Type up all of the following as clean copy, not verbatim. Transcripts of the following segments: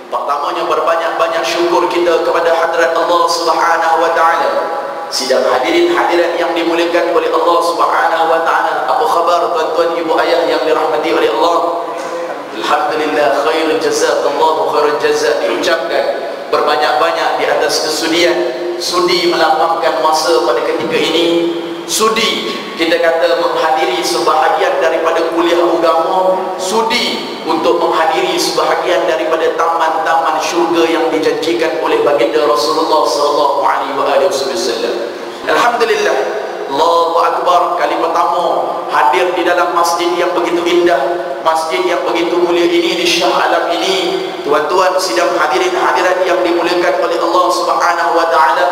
Pertamanya, berbanyak-banyak syukur kita kepada hadrat Allah Subhanahu wa taala. Sidang hadirin hadirat yang dimuliakan oleh Allah Subhanahu wa taala. Apa khabar tuan-tuan ibu ayah yang dirahmati oleh Allah? Alhamdulillah, khairul jazakallahu khairul jazak diucapkan berbanyak-banyak di atas kesudian. Sudi melapangkan masa pada ketika ini. Sudi kita kata menghadiri sebahagian daripada kuliah agama. Sudi untuk menghadiri sebahagian daripada taman-taman syurga yang dijanjikan oleh baginda Rasulullah sallallahu alaihi wasallam. Alhamdulillah, Allahu Akbar. Kali pertama hadir di dalam masjid yang begitu indah, masjid yang begitu mulia ini, di Shah Alam ini. Tuan-tuan sidang hadirin hadirat yang dimuliakan oleh Allah Subhanahu wa taala,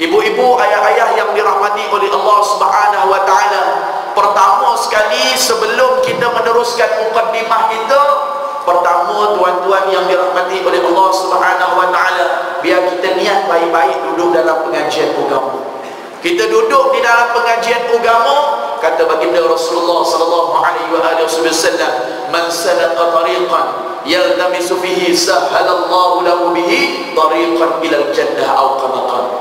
ibu-ibu, ayah-ayah yang dirahmati oleh Allah Subhanahu wa taala. Pertama sekali sebelum kita meneruskan mukaddimah kita, pertama tuan-tuan yang dirahmati oleh Allah Subhanahu wa taala, biar kita niat baik-baik duduk dalam pengajian agama. Kita duduk di dalam pengajian agama, kata baginda Rasulullah sallallahu alaihi wasallam, man salaka tariqan yaltamisu fihi sahhalallahu lahu bihi tariqan ilal jannah aw kama qala.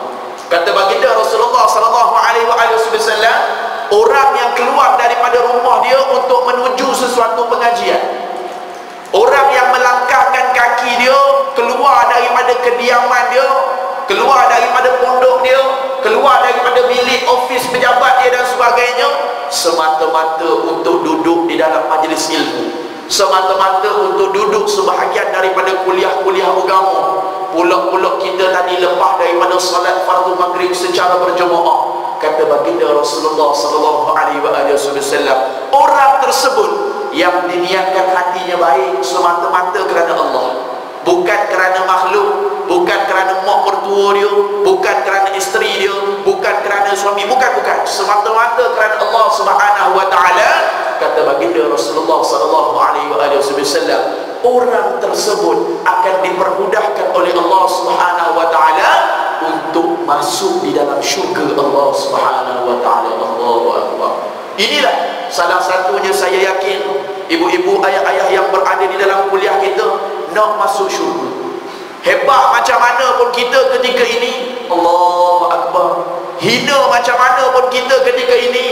Kata baginda Rasulullah sallallahu alaihi wasallam, orang yang keluar daripada rumah dia untuk menuju sesuatu pengajian, orang yang melangkahkan kaki dia keluar daripada kediaman dia, keluar daripada pondok dia, keluar daripada bilik ofis pejabat dia dan sebagainya, semata-mata untuk duduk di dalam majlis ilmu, semata-mata untuk duduk sebahagian daripada kuliah-kuliah agama. Pulak-pulak kita tadi lepas daripada salat fardu maghrib secara berjemaah, kata baginda Rasulullah sallallahu alaihi wasallam, orang tersebut yang diniatkan hatinya baik semata-mata kerana Allah, bukan kerana makhluk, bukan kerana mak mertua dia, bukan kerana isteri dia, bukan kerana suami, bukan, semata-mata kerana Allah Subhanahu wa taala. Kata baginda Rasulullah sallallahu alaihi wasallam, orang tersebut akan dipermudahkan oleh Allah Subhanahu wa taala untuk masuk di dalam syurga Allah Subhanahu wa taala. Allahu akbar. Inilah salah satunya, saya yakin ibu-ibu, ayah-ayah yang berada di dalam kuliah kita nak masuk syurga. Hebat macam mana pun kita ketika ini, Allahu akbar, hina macam mana pun kita ketika ini,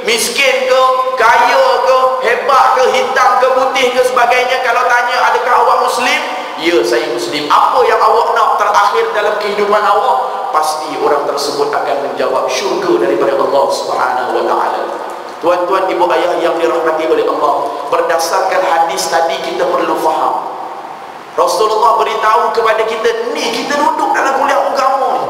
miskin ke, kaya ke, hebat ke, hitam ke, putih ke, sebagainya, kalau tanya adakah awak Muslim? Ya, saya Muslim. Apa yang awak nak terakhir dalam kehidupan awak? Pasti orang tersebut akan menjawab syurga daripada Allah Subhanahu wa taala. Tuan-tuan ibu ayah yang dirahmati oleh Allah, berdasarkan hadis tadi kita perlu faham, Rasulullah beritahu kepada kita, ni kita duduk dalam kuliah agama ni,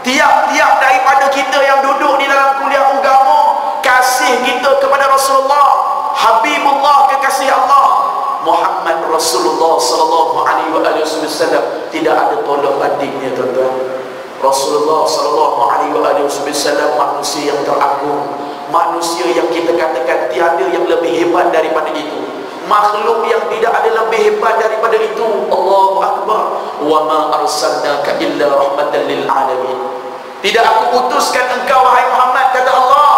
tiap-tiap daripada kita yang duduk di dalam kuliah agama, kasih kita kepada Rasulullah, Habibullah, kekasih Allah Muhammad Rasulullah sallallahu alaihi wasallam, tidak ada tolak bandingnya tuan-tuan. Rasulullah sallallahu alaihi wasallam manusia yang teragung, manusia yang kita katakan tiada yang lebih hebat daripada itu, makhluk yang tidak ada lebih hebat daripada itu. Allahu akbar. Wa ma arsalnaka illa rahmatan lil alamin. Tidak aku utuskan engkau wahai Muhammad, kata Allah,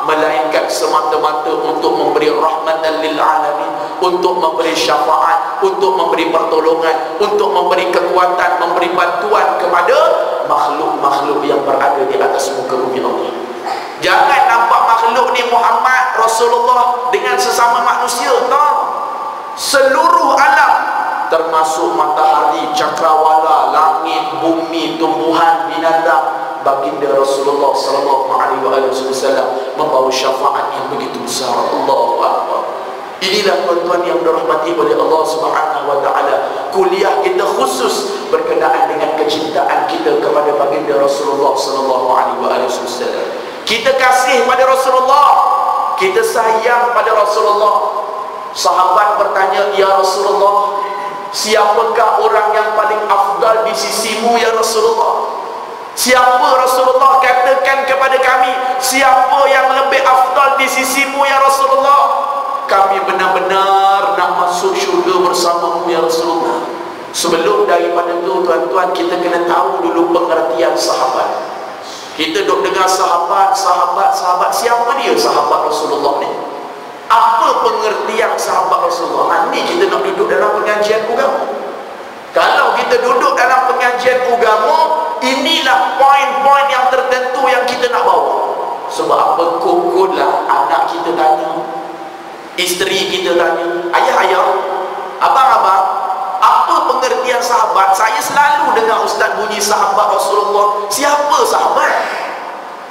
melainkan semata-mata untuk memberi rahmatan lil alamin, untuk memberi syafaat, untuk memberi pertolongan, untuk memberi kekuatan, memberi bantuan kepada makhluk-makhluk yang berada di atas muka bumi Allah. Jangan nampak makhluk ni Muhammad, Rasulullah dengan sesama manusia, tak. Seluruh alam, termasuk matahari, cakrawala, langit, bumi, tumbuhan, binatang, baginda Rasulullah sallallahu alaihi wasallam membawa syafaat yang begitu besar. Allahu akbar. Inilah tuan-tuan yang dirahmati oleh Allah Subhanahu wa taala, kuliah kita khusus berkenaan dengan kecintaan kita kepada baginda Rasulullah sallallahu alaihi wasallam. Kita kasih pada Rasulullah, kita sayang pada Rasulullah. Sahabat bertanya, ya Rasulullah, siapakah orang yang paling afdal di sisimu ya Rasulullah? Siapa Rasulullah? Katakan kepada kami, siapa yang lebih afdal di sisimu ya Rasulullah? Kami benar-benar nak masuk syurga bersamamu ya Rasulullah. Sebelum daripada itu tuan-tuan, kita kena tahu dulu pengertian sahabat. Kita duk dengar sahabat, siapa dia sahabat Rasulullah ni? Apa pengertian sahabat Rasulullah? Ni kita nak duduk dalam pengajian agama. Kalau kita duduk dalam pengajian agama, inilah poin-poin yang tertentu yang kita nak bawa. Sebab apa? Kokotlah anak kita tanya, isteri kita tanya, ayah-ayah, abang-abang, apa pengertian sahabat? Saya selalu dengar ustaz bunyi sahabat Rasulullah. Siapa sahabat?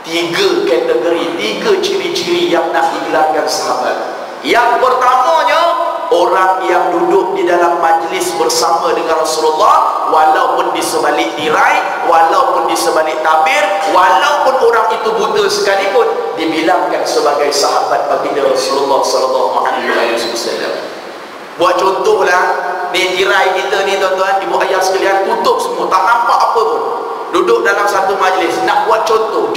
3 kategori, 3 ciri-ciri yang nak digelarkan sahabat. Yang pertamanya, orang yang duduk di dalam majlis bersama dengan Rasulullah, walaupun di sebalik tirai, walaupun di sebalik tabir, walaupun orang itu buta sekalipun, dibilangkan sebagai sahabat baginda Rasulullah sallallahu alaihi wasallam. Buat contohlah, ni tirai kita ni tuan-tuan, ibu ayah sekalian, tutup semua, tak nampak apa pun. Duduk dalam satu majlis, nak buat contoh.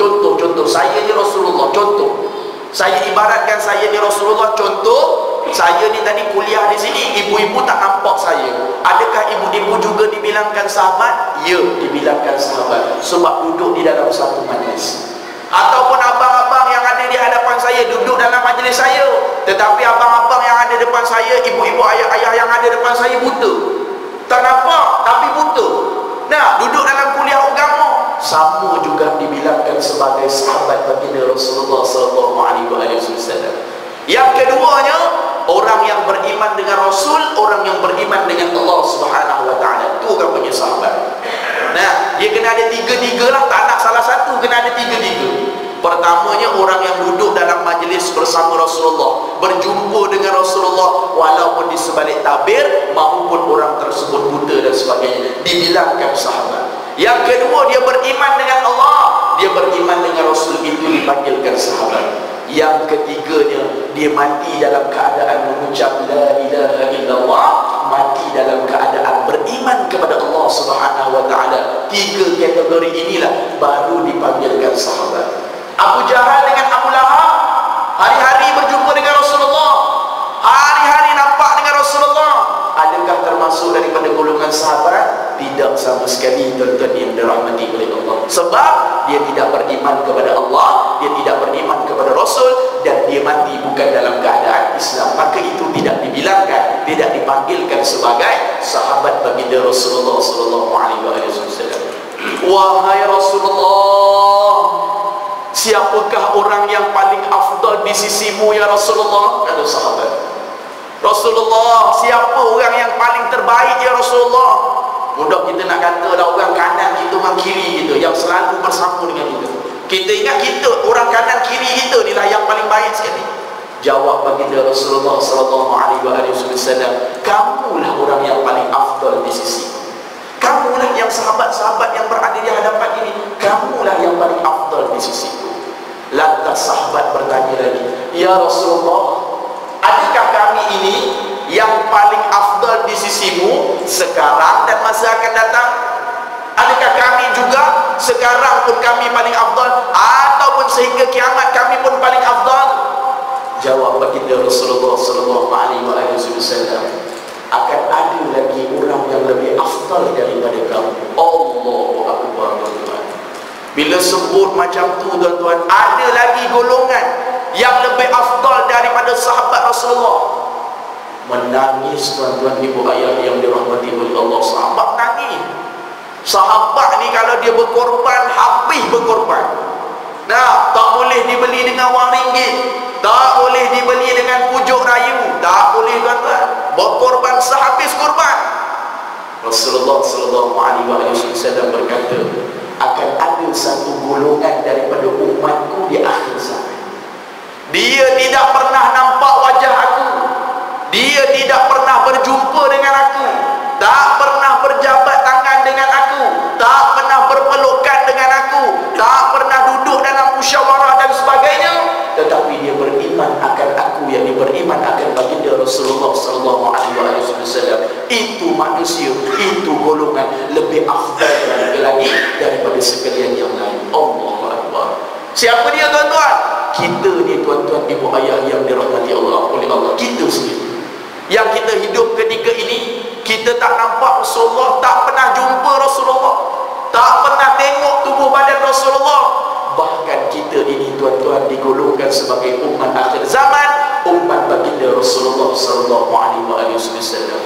Saya ni Rasulullah, contoh. Saya ibaratkan saya ni Rasulullah, contoh. Saya ni tadi kuliah di sini, ibu-ibu tak nampak saya. Adakah ibu-ibu juga dibilangkan sahabat? Ya, dibilangkan sahabat. Sebab duduk di dalam satu majlis. Ataupun abang-abang yang ada di hadapan saya duduk dalam majlis saya, tetapi abang-abang yang ada depan saya, ibu-ibu, ayah-ayah yang ada depan saya buta. Tak nampak, tapi buta. Nah, duduk dalam kuliah agama, sama juga dibilangkan sebagai sahabat baginda Rasulullah sallallahu alaihi wasallam. Yang keduanya, orang yang beriman dengan Rasul, orang yang beriman dengan Allah Subhanahu wa taala, itu orang punya sahabat. Nah, dia kena ada 3-3 lah, tak nak salah satu, kena ada 3-3. Pertamanya, orang yang duduk dalam majlis bersama Rasulullah, berjumpa dengan Rasulullah walaupun di sebalik tabir maupun orang tersebut buta dan sebagainya, dibilangkan sahabat. Yang kedua, dia beriman dengan Allah, dia beriman dengan Rasul, itu dipanggilkan sahabat. Yang ketiganya, dia mati dalam keadaan mengucap la ilaha illallah, mati dalam keadaan beriman kepada Allah Subhanahu wa taala. 3 kategori inilah baru dipanggilkan sahabat. Abu Jahal dengan Abu Lahab hari-hari berjumpa dengan Rasulullah, hari-hari nampak dengan Rasulullah. Adakah termasuk daripada golongan sahabat? Tidak sama sekali, tuan-tuan yang dirahmati oleh Allah. Sebab dia tidak beriman kepada Allah, dia tidak beriman kepada Rasul, dan dia mati bukan dalam keadaan Islam. Maka itu tidak dibilangkan, tidak dipanggilkan sebagai sahabat baginda Rasulullah sallallahu alaihi wasallam. Wahai Rasulullah, siapakah orang yang paling afdal di sisimu ya Rasulullah? Kata sahabat. Rasulullah, siapa orang yang paling terbaik ya Rasulullah? Mudah kita nak kata lah orang kanan kita, orang kiri kita, yang selalu bersama dengan kita. Kita ingat kita, orang kanan kiri kita ni lah yang paling baik sekali. Jawab baginda Rasulullah sallallahu alaihi wasallam, kamulah orang yang paling afdal di sisi. Kamulah yang sahabat-sahabat yang berada di hadapan ini, kamulah yang paling afdal di sisiku. Lantas sahabat bertanya lagi, ya Rasulullah, adakah kami ini yang paling afdal di sisimu sekarang dan masa akan datang? Adakah kami juga sekarang pun kami paling afdal, ataupun sehingga kiamat kami pun paling afdal? Jawab baginda Rasulullah sallallahu alaihi wasallam, akan ada lagi orang yang lebih afdal daripada kamu. Allahu akbar, tuan-tuan. Bila sebut macam tu, tuan-tuan, ada lagi golongan yang lebih afdal daripada sahabat Rasulullah. Menangis, tuan-tuan ibu ayah yang dirahmati oleh Allah. Sahabat nangis. Sahabat ni kalau dia berkorban, habis berkorban. Nah, tak boleh dibeli dengan wang ringgit, tak boleh dibeli dengan pujuk rayu, tak boleh, tuan-tuan. Berkorban sehabis korban. Rasulullah sallallahu alaihi wasallam berkata, akan ada satu golongan daripada umatku di akhir zaman. Dia tidak pernah nampak wajah aku, dia tidak pernah berjumpa dengan aku, tak pernah berjabat tangan dengan aku, tak pernah berpelukan dengan aku, tak pernah duduk dalam musyawarah dan sebagainya, tetapi dia beriman akan aku, yang dia beriman akan baginda Rasulullah sallallahu alaihi wasallam. Itu manusia, itu golongan lebih afdal lagi daripada sekalian yang lain. Allahu akbar. Siapa dia, tuan-tuan? Kita ni, tuan-tuan ibu ayah yang dirahmati Allah oleh Allah. Kita sendiri yang kita hidup ketika ini, kita tak nampak Rasulullah, tak pernah jumpa Rasulullah, tak pernah tengok tubuh badan Rasulullah. Bahkan kita ini, tuan-tuan, digolongkan sebagai umat akhir zaman, umat baginda Rasulullah sallallahu alaihi wasallam.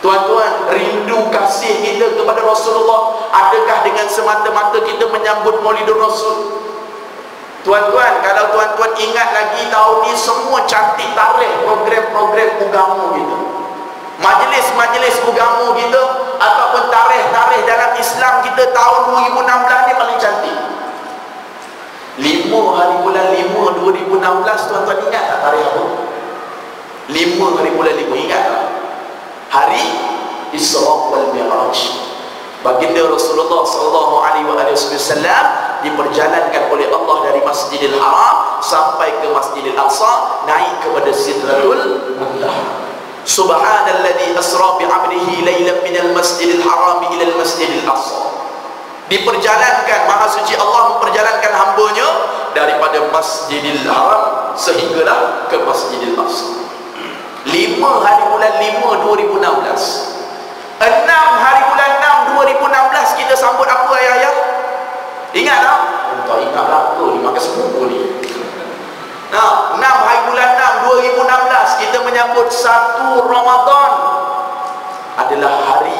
Tuan-tuan, rindu kasih kita kepada Rasulullah? Adakah dengan semata-mata kita menyambut Maulidur Rasul? Tuan-tuan, kalau tuan-tuan ingat lagi, tahun ni semua cantik tarikh program-program agama kita, majlis-majlis agama kita, ataupun tarikh-tarikh dalam Islam kita. Tahun 2016 ni paling cantik. 5 hari bulan 5 2016, tuan-tuan ingat tak tarikh apa? 5 hari bulan 5, ingat tak? Hari Isra wal Mi'raj. Baginda Rasulullah sallallahu alaihi wasallam diperjalankan oleh Allah dari Masjidil Haram sampai ke Masjidil Aqsa, naik kepada Sidratul Muntaha. Subhanalladzi asra bi 'abdihi lailan minal Masjidil Haram ila al-Masjidil Aqsa. Diperjalankan, Maha Suci Allah memperjalankan hamba-Nya daripada Masjidil Haram sehinggalah ke Masjidil Aqsa. 5 hari bulan 5 2016. 6 hari bulan 6 2016 kita sambut apa ayah-ayah? Ingat tak? Tak ingat lah tu, ni makan semua ni. Nah, 6 hari bulan 6 2016 kita menyambut 1 Ramadan. Adalah hari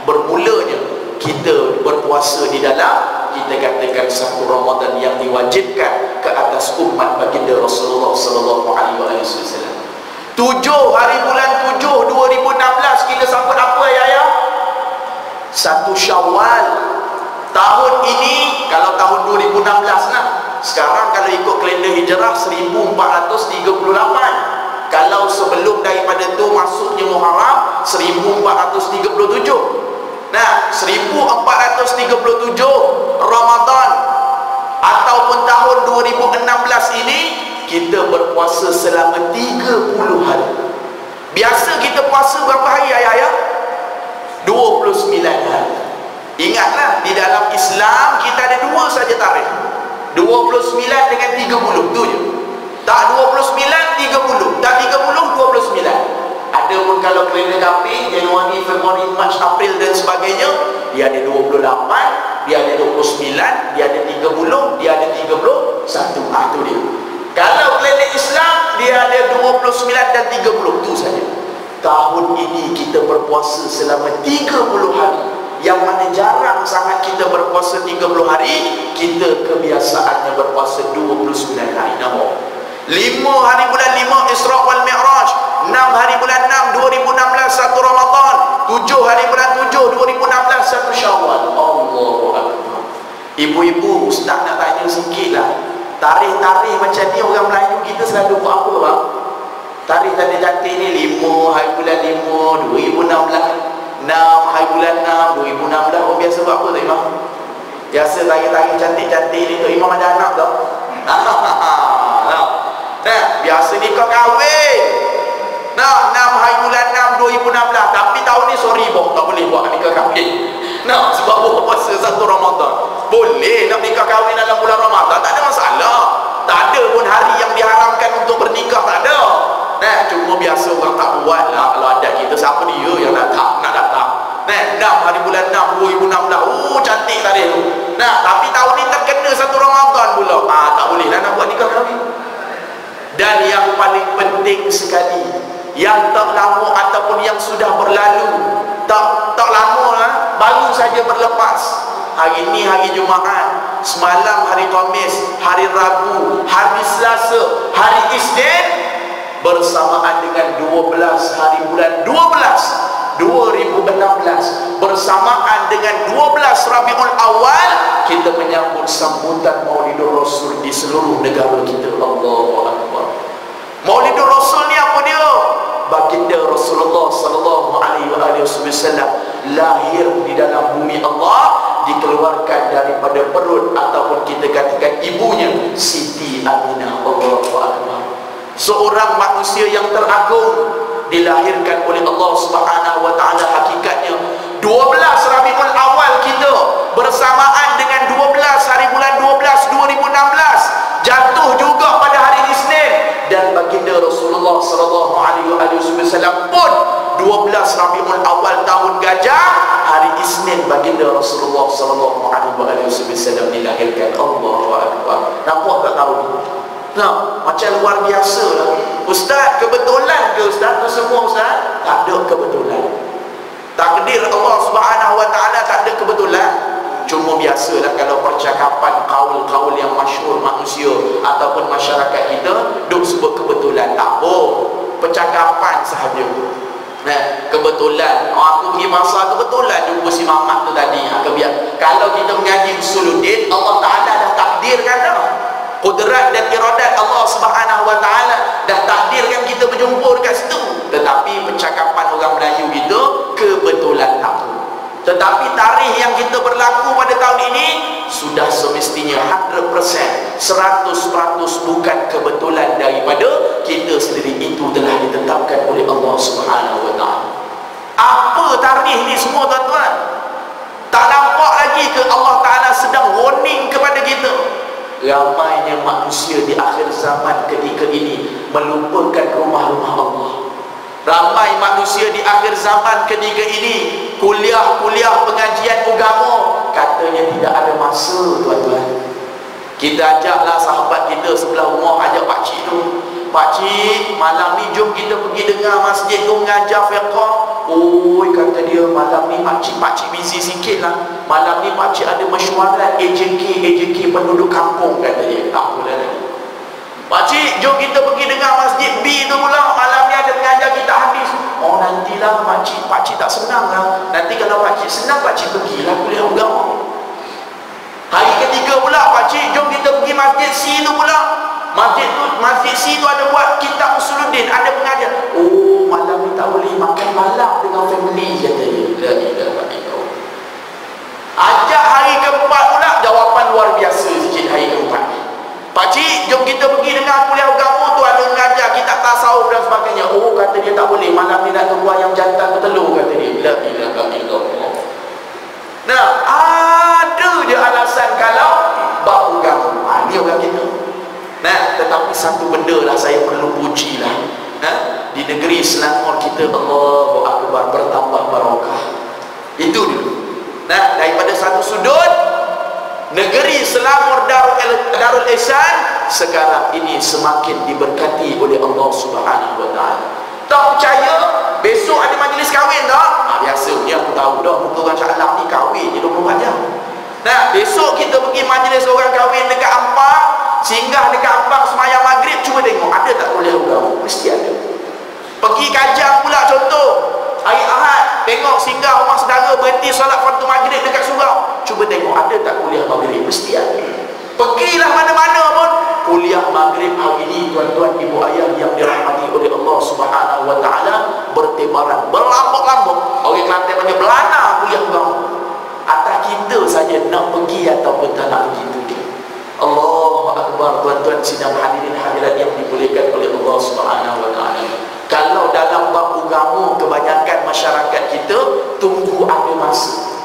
bermulanya kita berpuasa di dalam, kita katakan 1 Ramadan yang diwajibkan ke atas umat baginda Rasulullah sallallahu alaihi wasallam. 7 hari bulan 7 2016 kita sambut apa ya? 1 Syawal. Tahun ini, kalau tahun 2016 lah, sekarang kalau ikut kalender hijrah 1438. Kalau sebelum daripada tu masuknya Muharram 1437. Nah, 1437 Ramadan ataupun tahun 2016 ini kita berpuasa selama 30 hari. Biasa kita puasa berapa hari ayah-ayah? 29 hari. Ingatlah, di dalam Islam kita ada 2 saja tarikh. 29 dengan 30, tu je. Tak 29, 30. Tak 30, 29. Ada pun kalau kalender kafir, Januari, Februari, Mac, April dan sebagainya, dia ada 28, dia ada 29, dia ada 30, dia ada 31. Tu dia. Kalau kalender Islam, dia ada 29 dan 30, tu saja. Tahun ini kita berpuasa selama 30 hari, yang mana jarang sangat kita berpuasa 30 hari. Kita kebiasaannya berpuasa 29 hari. Nama 5 hari bulan 5 Isra wal Mi'raj, 6 hari bulan 6 2016 1 Ramadan, 7 hari bulan 7 2016 1 Syawal. Allahu Akbar. Ibu-ibu, ustaz nak tanya sikit lah, tarikh-tarikh macam ni orang Melayu kita selalu buat apa bang? Tarikh tanda cantik ni 5 hari bulan 5 2016, 6 hari bulan 6 2016. Orang biasa buat apa tu Imam? Biasa tarikh-tarikh cantik-cantik ni tu Imam ada anak tak? Nah, biasa ni kau kahwin. Nah, 6 hari bulan 6 2016. Tapi tahun ni sorry boh, tak boleh buat nikah kahwin. Nah, sebab boh puasa 1 Ramadan. Boleh nak nikah kahwin dalam bulan Ramadan, tak ada masalah. Tak ada pun hari yang diharamkan untuk bernikah, tak ada. Nah, cuma biasa orang tak buat lah. Kalau ada kita, siapa dia yang nak datang? Nah, 6 hari bulan 6 2016. Cantik tarikh tu. Nah, tapi tahun ni terkena 1 Ramadan pula. Tak boleh lah nak buat nikah kahwin. Dan yang paling penting sekali, yang tak lama ataupun yang sudah berlalu, tak lama lah, baru saja berlepas. Hari ini hari Jumaat, semalam hari Khamis, hari Rabu, hari Selasa, hari Isnin, bersamaan dengan 12 hari bulan 12 2016, bersamaan dengan 12 Rabiul Awal, kita menyambut sambutan Maulidur Rasul di seluruh negara kita. Allahu Akbar. Maulidur Rasul ni apa dia? Baginda Rasulullah sallallahu alaihi wasallam lahir di dalam bumi Allah, dikeluarkan daripada perut ataupun kita katakan ibunya, Siti Aminah. Allahu Akbar. Seorang manusia yang teragung dilahirkan oleh Allah Subhanahu wa taala. Hakikatnya 12 Rabiul Awal kita bersamaan dengan 12 hari bulan 12 2016 jatuh juga pada hari Isnin, dan baginda Rasulullah sallallahu alaihi wasallam pun 12 Rabiul Awal tahun Gajah, hari Isnin baginda Rasulullah sallallahu alaihi wasallam dilahirkan. Allahu Akbar. Nampak tak tahu ni? Nah, macam luar biasa lah. Ustaz, kebetulan ke Ustaz? Tu semua Ustaz? Tak ada kebetulan. Tak Subhanahu wa ta'ala tak ada kebetulan. Cuma biasalah kalau percakapan kaul-kaul yang masyhur manusia ataupun masyarakat kita duk sebut kebetulan, tak apa, percakapan sahaja. Kebetulan aku pergi pasar, kebetulan jumpa si mamak tu tadi. Kalau kita mengaji usuluddin, Allah Ta'ala dah takdirkan dah. Qudrat dan iradat Allah Subhanahu wa ta'ala dah takdirkan kita berjumpa dekat situ. Tetapi percakapan orang Melayu kita kebetulan tak. Tetapi tarikh yang kita berlaku pada tahun ini sudah semestinya 100% bukan kebetulan daripada kita sendiri. Itu telah ditetapkan oleh Allah Subhanahu wa ta'ala. Apa tarikh ni semua tuan-tuan? Tak nampak lagi ke Allah Ta'ala sedang warning kepada kita? Ramainya manusia di akhir zaman ketika ini melupakan rumah-rumah Allah. Ramai manusia di akhir zaman ketika ini kuliah-kuliah pengajian agama katanya tidak ada masa, tuan-tuan. Kita ajaklah sahabat kita sebelah rumah, ajak pakcik tu, pakcik malam ni jom kita pergi dengar masjid tu mengajar fiqah. Oi, kata dia, malam ni pakcik busy sikit lah, malam ni pakcik ada mesyuarat AJK penduduk kampung, kata dia. Tak boleh lagi. Pakcik, jom kita pergi dengar masjid B tu pula, malam ni ada pengajar kita hadis. Oh, nantilah pakcik tak senang lah. Nanti kalau pakcik senang, pakcik pergilah kuliah agama. Hari ketiga pula, pakcik jom kita pergi masjid C tu pula. Masjid C tu ada buat kitab usuluddin, ada pengajar. Oh, malam ni tak boleh makan malam dengan family, kata dia. La ilaha illallah. Ajak hari keempat pula, jawapan luar biasa sikit hari keempat. Pakcik, jom kita pergi dengar kuliah agama tu, ada mengajar kitab tasawuf dan sebagainya. Oh, kata dia tak boleh, malam ni nak tunggu ayam jantan bertelur, kata dia. La ilaha illallah. Nah, ada je alasan kalau bab agama. Ni orang kita. Nah, tetapi satu benda lah saya perlu puji lah. Di negeri Selangor kita, Allahu Akbar, bertambah barakah. Itu dulu. Nah, daripada satu sudut negeri Selangor Darul Ihsan sekarang ini semakin diberkati oleh Allah Subhanahu wa ta'ala. Tak percaya? Besok ada majlis kahwin tak? Biasanya aku tahu dah muka orang Shah Alam ni kahwin je 24 jam. Nah, besok kita pergi majlis orang kahwin dekat Ampang, singgah dekat Ampang semayang maghrib, cuba tengok ada tak kuliah agama? Mesti ada. Pergi Kajang pula contoh, hari Ahad, tengok singgah rumah saudara berhenti solat fardu maghrib dekat surau, cuba tengok ada tak kuliah maghrib? Mesti ada. Pergilah mana-mana pun kuliah maghrib hari ini, tuan-tuan ibu ayah yang dirahmati oleh Allah Subhanahu wa ta'ala, bertebaran, berlambuk-lambuk. Orang Kelantan panggil belana kuliah agama. Atas kita saja nak pergi ataupun tak nak pergi itu dia. Allahu Akbar, tuan-tuan sidang hadirin hadirat yang dimuliakan oleh Allah Subhanahu wa ta'ala. Kalau dalam bab agama kebanyakan masyarakat kita tunggu ada masa.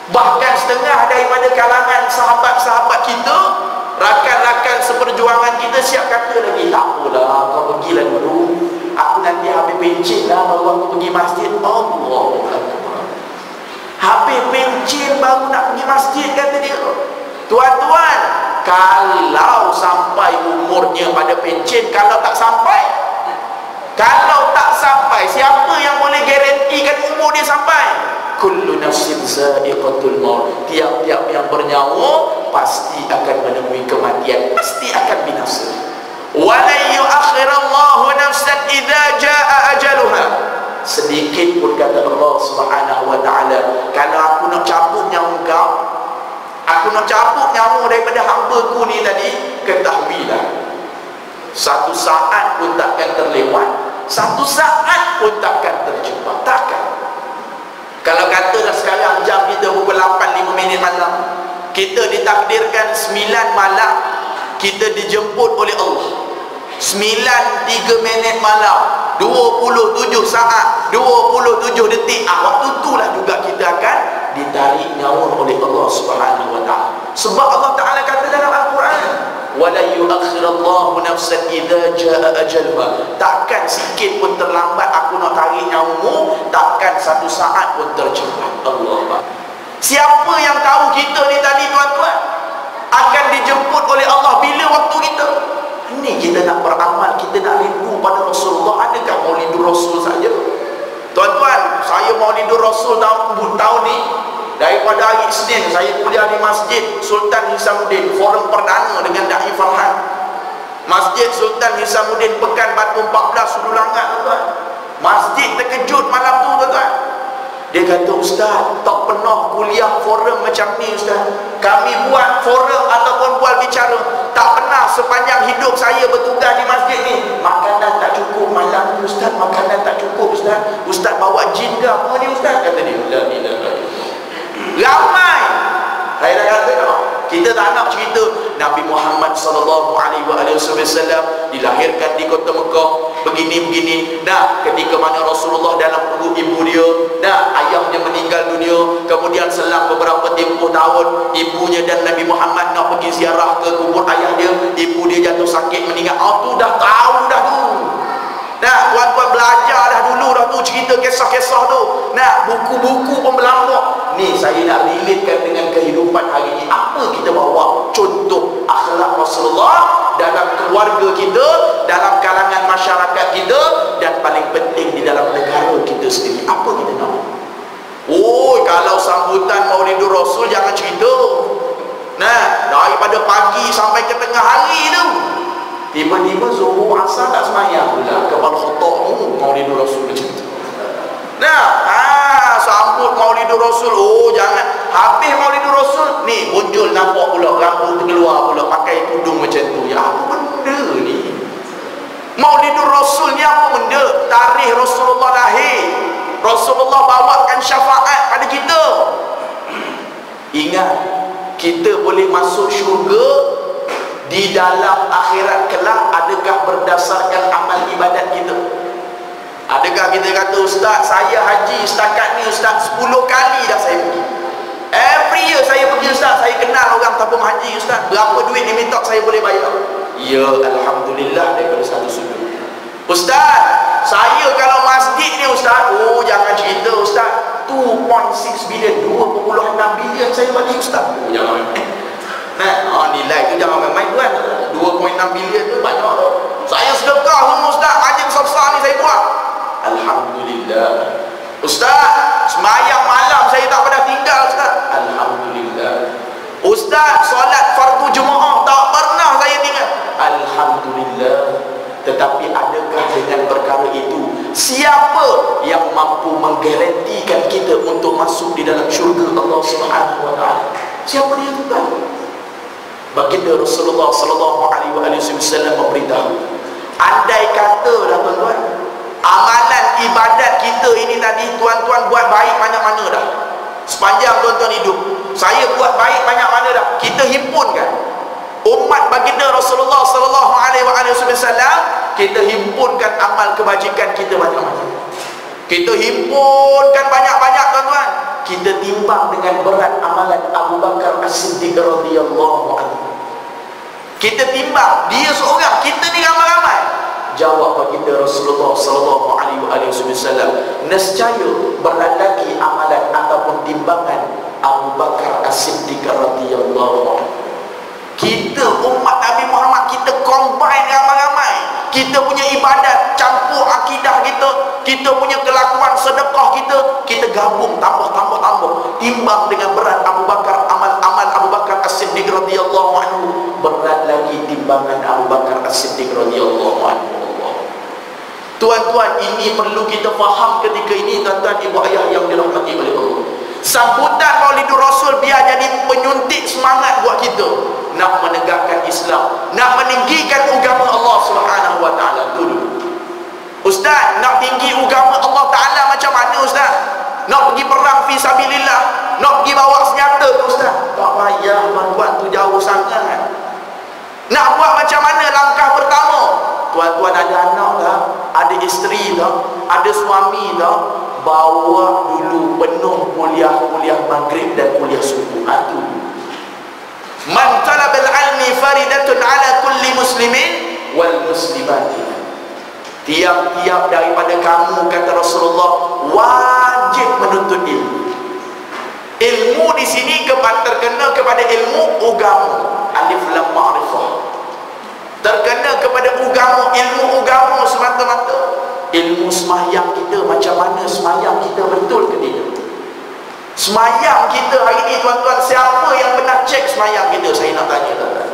Bahkan setengah daripada kalangan sahabat-sahabat kita, rakan-rakan seperjuangan kita siap kata lagi, tak apalah, kau pergilah dulu, aku nanti habis pencet lah baru aku pergi masjid. Allahu Akbar. Habis pencet baru nak pergi masjid, kata dia. Tuan-tuan, kalau sampai umurnya pada pencet, kalau tak sampai, siapa yang boleh garantikan umur dia sampai? Kullu nafsin za'iqatul maut. Tiap-tiap yang bernyawa pasti akan menemui kematian, pasti akan binasa. Wa la yu'akhirallahu nafsan idza jaa ajaluha. Sedikit pun kata Allah Subhanahu wa ta'ala, kalau aku nak cabut nyawa kau, aku nak cabut nyawa daripada hamba-Ku ni tadi, ketahuilah satu saat pun takkan terlewat, satu saat pun takkan terjumpa. Takkan. Kalau katalah sekarang jam kita pukul 8:05 malam, kita ditakdirkan 9 malam kita dijemput oleh Allah. 9:03 malam, 27 saat 27 detik, waktu itulah juga kita akan ditarik nyawa oleh Allah Subhanahu wa ta'ala. Sebab Allah Ta'ala kata dalam Al-Quran, wala yu'akhirallahu nafsan idza jaa ajalha. Takkan sikit pun terlambat aku nak tarik nyawamu, takkan satu saat pun tercepat. Allah. Siapa yang tahu kita ni tadi tuan-tuan akan dijemput oleh Allah bila waktu kita? Ini kita nak beramal, kita nak rindu pada Rasulullah. Adakah maulidur Rasul saja? Tuan-tuan, saya mau Maulidur Rasul tahun ni, daripada hari Isnin saya kuliah di Masjid Sultan Hisamuddin, forum perdana dengan Dai Farhan. Masjid Sultan Hisamuddin Pekan Batu 14 Hulu Langat, tuan-tuan. Masjid terkejut malam tu, tuan-tuan. Dia kata, Ustaz, tak pernah kuliah forum macam ni, Ustaz. Kami buat forum ataupun buat bicara, tak pernah sepanjang hidup saya bertugas di masjid ni. Makanan tak cukup malam ni, Ustaz. Makanan tak cukup, Ustaz. Ustaz bawa jin ke apa ni, Ustaz? Kata dia. La ilaha illallah. Ramai. Saya dah kata tak, kita tak nak cerita Nabi Muhammad SAW dilahirkan di kota Mekah begini-begini. Nah, ketika mana Rasulullah dalam perut ibu dia, nah, ayahnya meninggal dunia, kemudian selang beberapa tempoh tahun, ibunya dan Nabi Muhammad nak pergi ziarah ke kubur ayah dia, ibu dia jatuh sakit meninggal. Tu dah tahu dah tu. Nah, tuan-tuan belajar dah dulu dah tu cerita kisah-kisah tu. Nah, buku-buku pun berlambak. Ni saya nak relatekan dengan kehidupan hari ini. Apa kita bawa contoh akhlak Rasulullah dalam keluarga kita, dalam kalangan masyarakat kita, dan paling penting di dalam negara kita sendiri. Apa kita nak? Oh, kalau sambutan Maulidur Rasul jangan cerita. Nah, daripada pagi sampai ke tengah hari tu, tiba-tiba Zuhur Asar tak semayang pula. Kepala khotok tu Maulidur Rasul macam tu. Nah, sambut Maulidur Rasul. Oh, jangan habis Maulidur Rasul ni muncul nampak pula rambut terkeluar pula, pakai tudung macam tu. Ya, apa benda ni? Maulidur Rasul ni apa benda? Tarikh Rasulullah lahir, Rasulullah bawakan syafaat pada kita. Ingat, kita boleh masuk syurga di dalam akhirat kelak adakah berdasarkan amal ibadat kita? Adakah kita kata, Ustaz, saya haji setakat ni, Ustaz, 10 kali dah saya pergi. Every year saya pergi, Ustaz. Saya kenal orang tabung haji, Ustaz. Berapa duit dia minta saya boleh bayar? Ya, Alhamdulillah daripada satu sudut. Ustaz, saya kalau masjid ni, Ustaz, oh jangan cerita, Ustaz. 2.6 bilion, 2.6 bilion saya bagi, Ustaz. Oh, jangan main. Nah, nilai tu jangan main-main, tuan. 2.6 bilion tu banyak tu. Saya sedekah semua, Ustaz. Haji besar-besar ni saya buat. Alhamdulillah. Ustaz, semayang malam saya tak pernah tinggal, Ustaz. Alhamdulillah. Ustaz, solat fardu Jumaat tak pernah saya tinggal. Alhamdulillah. Tetapi adakah dengan perkara itu siapa yang mampu menggarantikan kita untuk masuk di dalam syurga Allah Subhanahu wa taala? Siapa dia, tuan? Baginda Rasulullah SAW memberitahu, andai kata dah, tuan-tuan, amalan ibadat kita ini tadi, tuan-tuan buat baik banyak mana dah sepanjang tuan-tuan hidup. Saya buat baik banyak mana dah. Kita himpunkan umat baginda Rasulullah SAW, kita himpunkan amal kebajikan kita banyak-banyak. Kita himpunkan banyak-banyak, tuan-tuan. Kita timbang dengan berat amalan Abu Bakar As-Siddiq radhiyallahu anhu. Kita timbang, dia seorang, kita ni ramai-ramai. Jawab baginda Rasulullah SAW, nescaya berat lagi amalan ataupun timbangan Abu Bakar As-Siddiq radhiyallahu anhu. Kita umat Nabi Muhammad, kita combine ramai-ramai. Kita punya ibadat, campur akidah kita, kita punya kelakuan sedekah kita gabung, tambah. Timbang dengan berat Abu Bakar, amal Abu Bakar As-Siddiq radhiyallahu anhu, berat lagi timbangan Abu Bakar As-Siddiq radhiyallahu anhu. Tuan-tuan, ini perlu kita faham ketika ini, tuan-tuan, ibu ayah yang dirahmati oleh Allah. Sambutan Maulidur Rasul biar jadi penyuntik semangat buat kita nak menegakkan Islam, nak meninggikan agama Allah Subhanahu wa taala. Dulu, Ustaz, nak tinggi agama Allah taala macam mana, Ustaz? Nak pergi perang fi sabilillah, nak pergi bawa senjata ke, Ustaz? Tak payah, tuan-tuan, tu jauh sangat. Nak buat macam mana langkah pertama? Tuan-tuan ada anak tak? Ada isteri tak? Ada suami tak? Bawa dulu penuh kuliah maghrib dan kuliah subuh. Itu man talabal ilmi faridatun ala kulli muslimin wal muslimati. Tiap-tiap daripada kamu, kata Rasulullah, wajib menuntut ilmu. Ilmu di sini terkena kepada ilmu agama, alif lam ma'rifah. Terkena kepada agama, ilmu agama semata-mata. Ilmu semayang kita, macam mana semayang kita betul ke tidak? Semayang kita hari ni tuan-tuan, siapa yang pernah cek semayang kita? Saya nak tanya tuan-tuan.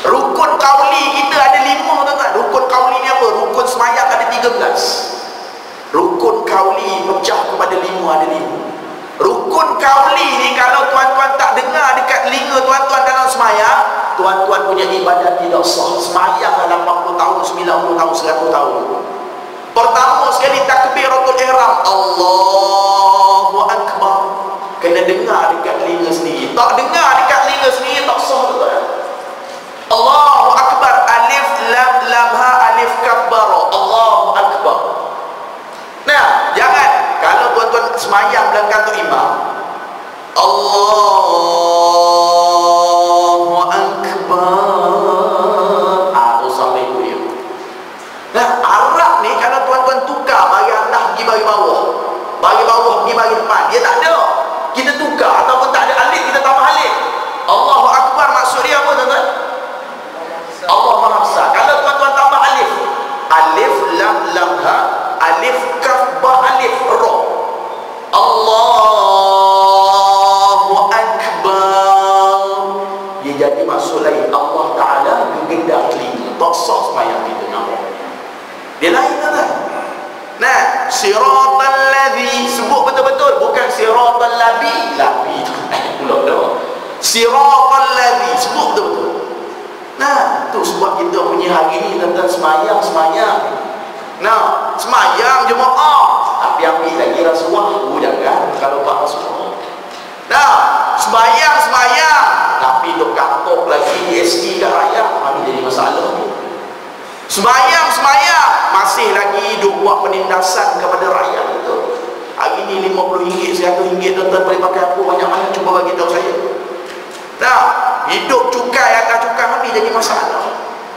Rukun qauli kita ada 5 tuan-tuan. Rukun qauli ni apa? Rukun semayang ada 13. Rukun qauli pecah kepada 5, ada 5. Rukun qauli ni kalau tuan-tuan tak dengar dekat telinga tuan-tuan dalam semayang, tuan-tuan punya ibadat tidak sah. Semayang 80 tahun, 90 tahun, 100 tahun. Pertama sekali takbiratul ihram, Allahu Akbar. Kena dengar dekat telinga sendiri. Tak dengar dekat telinga sendiri tak sah tuan-tuan. Allahu Akbar, alif lam lam ha alif kaf bara, Allahu Akbar. Nah, jangan kalau tuan-tuan semayang belakang tu imam, Allahu Akbar, tu sampai dia. Nah, Arab ni kalau tuan-tuan tukar bagi atas pergi bagi bawah, bagi bawah pergi bagi depan, dia tak ada. Kita tukar ataupun tak ada alif, kita tambah alif. Allahu Akbar maksud dia apa tuan-tuan? Allah Maha Besar. Kalau tuan-tuan tambah alif, alif lam lam ha alif kaf ba alif ra, Allahu Akbar, dia jadi maksud lain. Allah Ta'ala gegedar telinga, tak sah semayang kita nampak. Dia lain kan? Nah, siratal ladzi, sebut betul-betul, bukan siratal labi pula dah. Siratal ladzi, sebut betul-betul. Nah, tu sebab kita punya hari ni tentang semayang. Nah, semayang jemaah, tapi ambil lagi rasuah. Jangan kalau pak rasuah. Nah, semayang, tapi duk kapok lagi ST kat rakyat, ini jadi masalah. Semayang, masih lagi duk buat penindasan kepada rakyat itu. Hari ni RM50, RM100 tuan-tuan boleh pakai apa? Banyak mana cuba bagi tahu saya. Nah, hidup cukai atas cukai habis jadi masalah.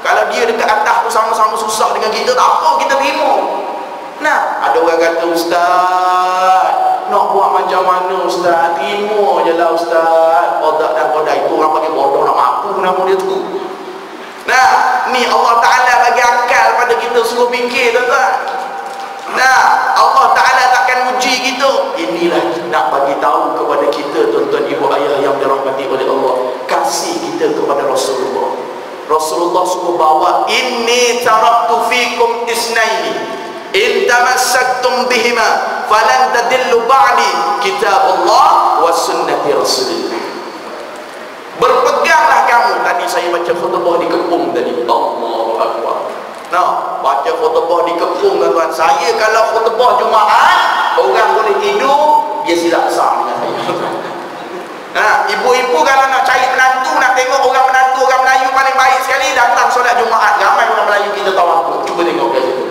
Kalau dia dekat atas tu sama-sama susah dengan kita, tak apa, kita terima. Nah, ada orang kata, Ustaz, nak buat macam mana Ustaz? Terima je lah Ustaz. Kodak dan kodak itu orang panggil bodoh, nak mampu nama dia tu. Nah, ni Allah Ta'ala bagi akal pada kita, suruh fikir tuan-tuan. Nah, Allah Ta'ala takkan uji kita. Inilah nak bagi tahu kepada kita tuan-tuan ibu ayah yang dirahmati oleh Allah, kasih kita kepada Rasulullah. Rasulullah suruh bawa, inni taraktu fikum isnaini in tamassaktum bihima falan tadillu ba'di kitabullah wa sunnati rasulillah. Berpeganglah kamu. Tadi saya baca khutbah di Kepung tadi, Allahu Akbar. Nah, baca khutbah di Kepung tuan-tuan. Saya kalau khutbah Jumaat, orang boleh tidur, dia silap besar dengan saya. Nah, ibu-ibu kalau nak cari menantu, nak tengok orang menantu, orang Melayu paling baik sekali, datang solat Jumaat. Ramai orang Melayu kita tahu apa. Cuba tengok kat situ.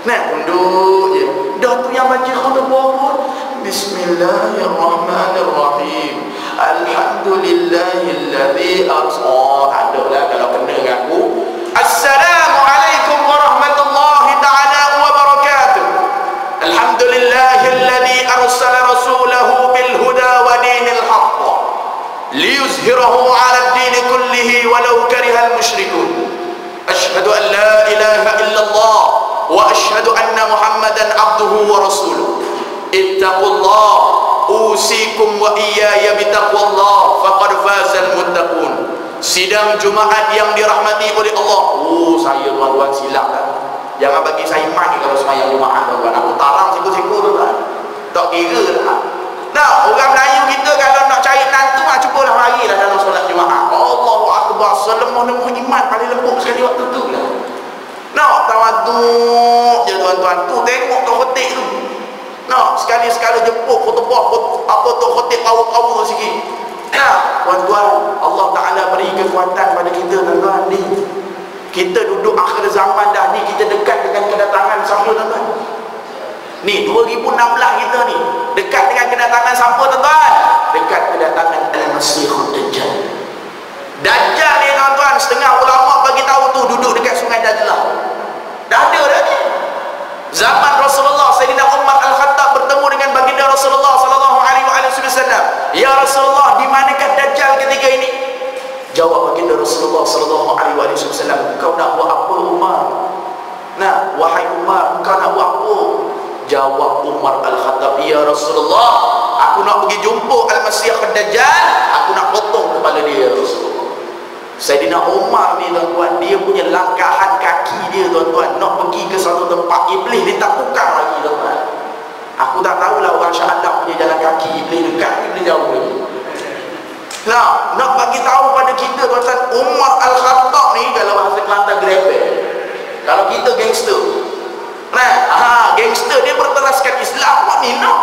Nah, unduk je. Dah tu yang baca khutbah pun, Bismillahirrahmanirrahim. Alhamdulillahilladzi ada lah kalau kena dengan aku. Assalamualaikum warahmatullahi ta'ala wabarakatuh. Alhamdulillahilladzi arsala rasulahu bil huda wa dinil haqq liyuzhirahu 'ala ad-din kullihi walau karihal musyrikun. Asyhadu an la ilaha illallah wa asyhadu anna Muhammadan abduhu wa rasuluh. Ittaqullah usikum wa iyaya bitaqwallah faqad fazal muttaqun. Sidang Jumaat yang dirahmati oleh Allah. Saya tuan-tuan silap kan. Jangan bagi saya mic kalau semayang Jumaat tuan-tuan. Aku tarang siku-siku tuan-tuan. Tak kira dah. Nah, orang Melayu kita kalau nak cari nantu, cubalah marilah dalam solat Jumaat. Allahu Akbar, selemah-lemah iman paling lembut sekali waktu tu lah. Nak tawaduk je tuan-tuan. Tu tengok tu khotik tu. Nak sekali-sekala jemput khutbah apa tu khotik power-power sikit. Nah, tuan-tuan, Allah Ta'ala beri kekuatan pada kita tuan-tuan ni. Kita duduk akhir zaman dah ni, kita dekat dengan kedatangan siapa tuan-tuan? Ni 2016 kita ni dekat dengan kedatangan siapa tuan-tuan? Dekat kedatangan Al-Masihud Dajjal. Dajjal ni tuan-tuan, setengah ulama bagi tahu tu duduk dekat Sungai Dajlah. Dah ada dah ni. Zaman Rasulullah Sayyidina Umar Al-Khattab bertemu dengan baginda Rasulullah sallallahu alaihi wasallam. Ya Rasulullah, di manakah Dajjal ketika ini? Jawab baginda Rasulullah sallallahu alaihi wasallam, "Kau nak buat apa Umar?" Nah, wahai Umar, kau nak buat apa? Jawab Umar Al-Khattab, "Ya Rasulullah, aku nak pergi jumpa Al-Masih Ad-Dajjal, aku nak potong kepala dia, Rasulullah. Sayyidina Umar ni tuan-tuan, dia punya langkahan kaki dia tuan-tuan nak pergi ke satu tempat, iblis dia tak tukar lagi tuan-tuan. Aku tak tahulah orang Shah Alam punya jalan kaki, iblis dekat, iblis jauh lagi. Nah, nak bagi tahu pada kita tuan-tuan, Umar Al-Khattab ni kalau bahasa Kelantan grepek. Kalau kita gangster. Nah, gangster dia berteraskan Islam, apa ni nak?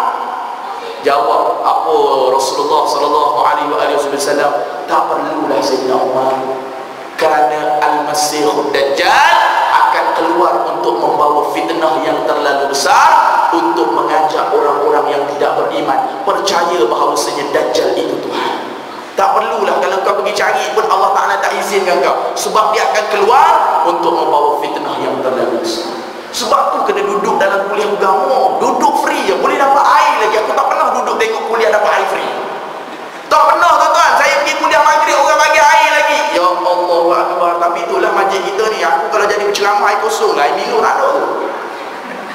Jawab apa Rasulullah sallallahu alaihi wasallam, tak perlulah Sayyidina Umar, kerana Al-Masih Ad-Dajjal akan keluar untuk membawa fitnah yang terlalu besar, untuk mengajak orang-orang yang tidak beriman percaya bahawasanya Dajjal itu Tuhan. Tak perlulah kalau kau pergi cari pun Allah Ta'ala tak izinkan kau, sebab dia akan keluar untuk membawa fitnah yang terlalu besar. Sebab tu kena duduk dalam kuliah agama, duduk free je, boleh dapat air lagi. Aku tak pernah duduk tengok kuliah dapat air free. Tak pernah tuan-tuan. Saya pergi kuliah maghrib orang bagi air lagi. Ya Allah Akbar. Tapi itulah masjid kita ni. Aku kalau jadi penceramah air kosong lah, air Milo tak ada tu.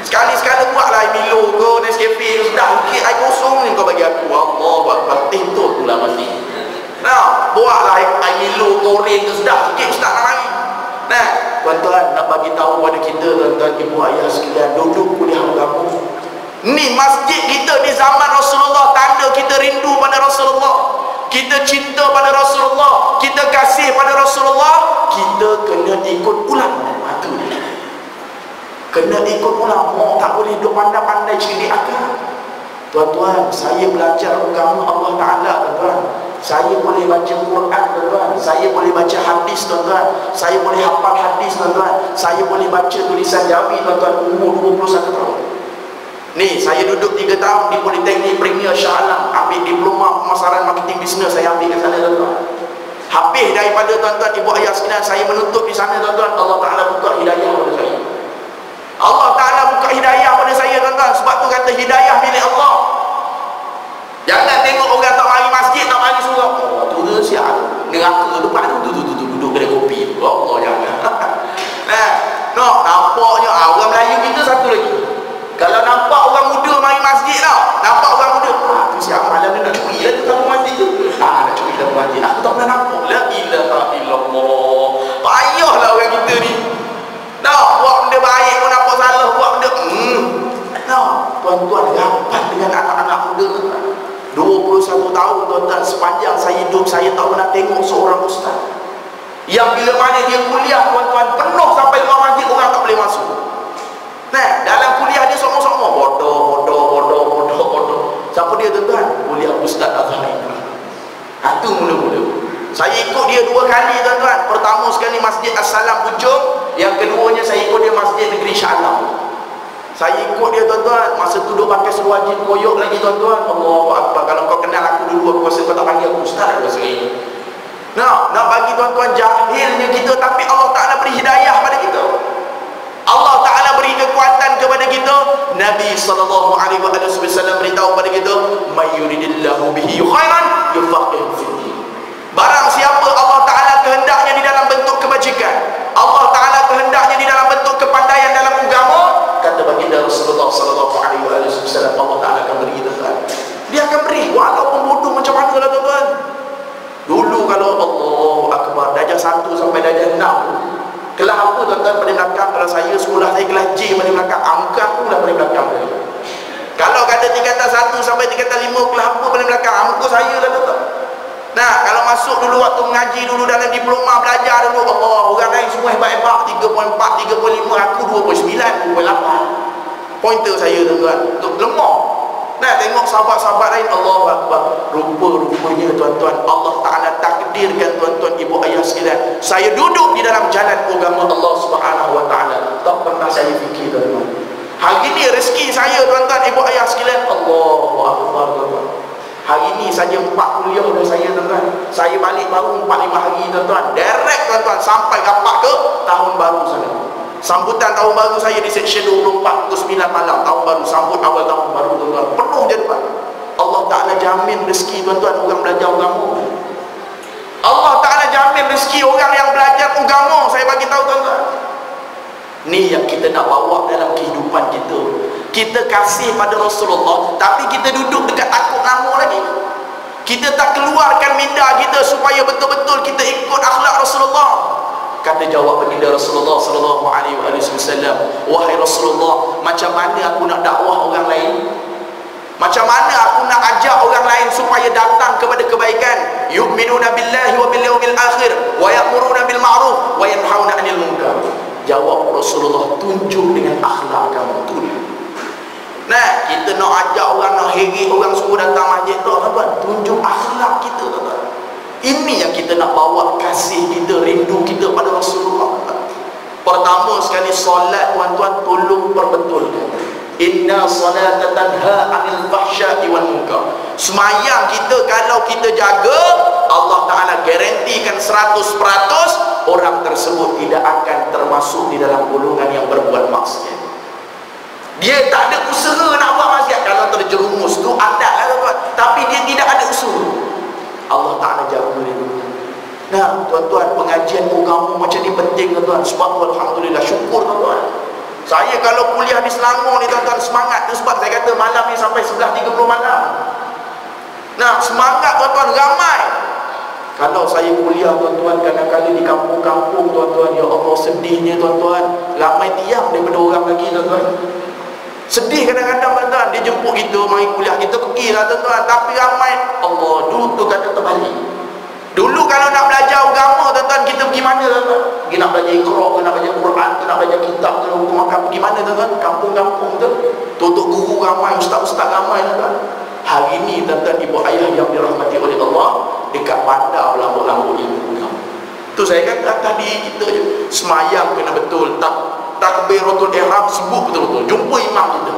Sekali-sekala buatlah air Milo ke, Nescafe ke, sudah sikit air kosong ni kau bagi aku. Allah Akbar. Tintut tu lah mati. Nah, buatlah air Milo goreng ke, sudah sikit ustaz nak lari. Nah, tuan-tuan, nak bagi tahu pada kita tuan-tuan ibu ayah sekalian, duduk kuliah agama ni masjid kita di zaman Rasulullah, tanda kita rindu pada Rasulullah, kita cinta pada Rasulullah, kita kasih pada Rasulullah, kita kena ikut ulama. Itu kena ikut ulama, tak boleh duk pandai-pandai cerdik akal. Tuan-tuan, saya belajar agama Allah Ta'ala tuan-tuan, saya boleh baca Quran tuan-tuan, saya boleh baca hadis tuan-tuan, saya boleh hafal hadis tuan-tuan, saya boleh baca tulisan Jawi tuan-tuan, umur 21 tahun. Ni saya duduk 3 tahun di Politeknik Premier Shah Alam, ambil diploma pemasaran marketing bisnes, saya ambil ke sana tuan-tuan. Habis daripada tuan-tuan ibu ayah sekalian saya menutup di sana tuan-tuan, Allah Ta'ala buka hidayah pada saya. Allah Ta'ala buka hidayah pada saya tuan-tuan. Sebab tu kata hidayah milik Allah. Jangan tengok orang tak mari masjid, tak mari surau, oh tu tu siap neraka depan tu duduk kedai kopi tu. Allah jangan. Nah, no, nampaknya orang Melayu kita satu lagi. Kalau nampak orang muda mari masjid tau, nampak orang muda, tu siap malam ni nak curi lah tu kamu masjid tu. Nak curi dalam masjid. Aku tak pernah nampak. La ilaha illallah. Payahlah orang kita ni. Nah, buat benda baik pun nampak salah, buat benda nah, tuan-tuan rapat dengan anak-anak muda tuan. 21 tahun tuan-tuan, sepanjang saya hidup saya tak pernah tengok seorang ustaz yang bila mana dia kuliah tuan-tuan penuh sampai luar masjid orang tak boleh masuk. Nah, dalam kuliah dia semua-semua bodoh. Siapa dia tuan-tuan? Kuliah Ustaz Azhari. Itu mula-mula saya ikut dia 2 kali tuan-tuan. Pertama sekali Masjid As-Salam Puchong, yang keduanya saya ikut dia Masjid Negeri Shah Alam. Saya ikut dia tuan-tuan, masa tu dia pakai seluar jin koyok lagi tuan-tuan. Allahu Akbar. Kalau kau kenal aku dulu, aku rasa kau tak panggil aku ustaz aku sendiri. Nak bagi tuan-tuan, jahilnya kita, tapi Allah Ta'ala beri hidayah pada kita. Allah Ta'ala beri kekuatan kepada kita. Nabi SAW beritahu kepada kita, may yuridillahu bihi khairan yufaqihu fiddin. Barang siapa Allah Ta'ala kehendaknya di dalam bentuk kebajikan, Allah Ta'ala kehendaknya di dalam bentuk kepandaian dalam agama, kata baginda Rasulullah SAW, Allah Ta'ala akan beri tuan. Dia akan beri walaupun bodoh macam mana lah tuan. Dulu kalau Allahu Akbar, darjah 1 sampai darjah 6, kelas apa tuan-tuan paling belakang? Kalau saya sekolah saya kelas J paling belakang, angka aku lah paling belakang. Kalau kata tingkatan 1 sampai tingkatan 5 kelas apa paling belakang, angka saya lah tuan-tuan. Nah, kalau masuk dulu waktu mengaji dulu dalam diploma belajar dulu, Allah, orang lain semua hebat-hebat 3.4, 3.5, aku 2.9, 2.8. Pointer saya tuan-tuan, untuk lemah. Nah, tengok sahabat-sahabat lain, Allahu Akbar. Rupa-rupanya tuan-tuan, Allah Ta'ala takdirkan tuan-tuan ibu ayah sekalian, saya duduk di dalam jalan agama Allah Subhanahu Wa Ta'ala. Tak pernah saya fikir tuan-tuan. Hari ini rezeki saya tuan-tuan ibu ayah sekalian, Allahu Akbar tuan-tuan. Hari ini saja 4 kuliah dah saya tuan-tuan. Saya balik baru 4-5 hari tuan-tuan. Direct tuan-tuan sampai rapat ke tahun baru sana. Sambutan tahun baru saya di section 24 ke 9 malam tahun baru, sambut awal tahun baru tuan-tuan. Penuh je tuan. Allah Ta'ala jamin rezeki tuan-tuan orang belajar agama. Allah Ta'ala jamin rezeki orang yang belajar agama. Saya bagi tahu tuan-tuan. Ni yang kita nak bawa dalam kehidupan kita. kita kasih pada Rasulullah, tapi kita duduk dekat takut ngamuk lagi. Kita tak keluarkan minda kita supaya betul-betul kita ikut akhlak Rasulullah. Kata jawab baginda Rasulullah sallallahu alaihi wasallam, wahai Rasulullah, macam mana aku nak dakwah orang lain? Macam mana aku nak ajak orang lain supaya datang kepada kebaikan? Yu'minuna billahi wa bil yawmil akhir wa ya'muruna bil ma'ruf wa yanhauna 'anil munkar. Jawab Rasulullah, tunjuk dengan akhlak kamu tu. Nah, kita nak ajak orang, nak heret orang suruh datang masjid tu, tuan-tuan, tunjuk akhlak kita, tuan-tuan. Ini yang kita nak bawa kasih kita, rindu kita pada Rasulullah. Pertama sekali, solat, tuan-tuan, tolong perbetulkan. Inna salata tanha 'anil fahsya'i wal munkar. Semayang kita kalau kita jaga, Allah Ta'ala garantikan 100% orang tersebut tidak akan termasuk di dalam golongan yang berbuat maksiat. Dia tak ada usaha nak buat maksiat. Kalau terjerumus tu ada lah, tuan-tuan, tapi dia tidak ada usaha, Allah Ta'ala jaga dia dulu. Nah, tuan-tuan, pengajian agama macam ni penting, tuan-tuan. Sebab alhamdulillah, syukur, tuan-tuan. Saya kalau kuliah di Selangor ni, tuan-tuan, semangat tu sebab saya kata malam ni sampai 11.30 malam. Nah, semangat, tuan-tuan, ramai. Kalau saya kuliah, tuan-tuan, kadang-kadang di kampung-kampung, tuan-tuan, ya Allah, sedihnya, tuan-tuan, ramai tiang daripada orang lagi, tuan-tuan. Sedih kadang-kadang, tuan-tuan, dia jemput kita mari kuliah, kita pergilah, tuan-tuan, tapi ramai. Allah, dulu tu kata terbalik. Dulu kalau nak belajar agama, tuan-tuan, kita pergi mana, tuan-tuan? Pergi nak belajar Iqra, nak belajar Quran, nak belajar kitab, nak hukum makan, pergi mana, tuan-tuan? Kampung-kampung tu, tutup guru ramai, ustaz-ustaz ramai, tuan-tuan. Hari ini, tuan-tuan, ibu ayah yang dirahmati oleh Allah, dekat bandar lambuk-lambuk ilmu agama. Tu saya kata tadi, kita je semayang kena betul, takbiratul ihram sebut betul-betul, jumpa imam kita,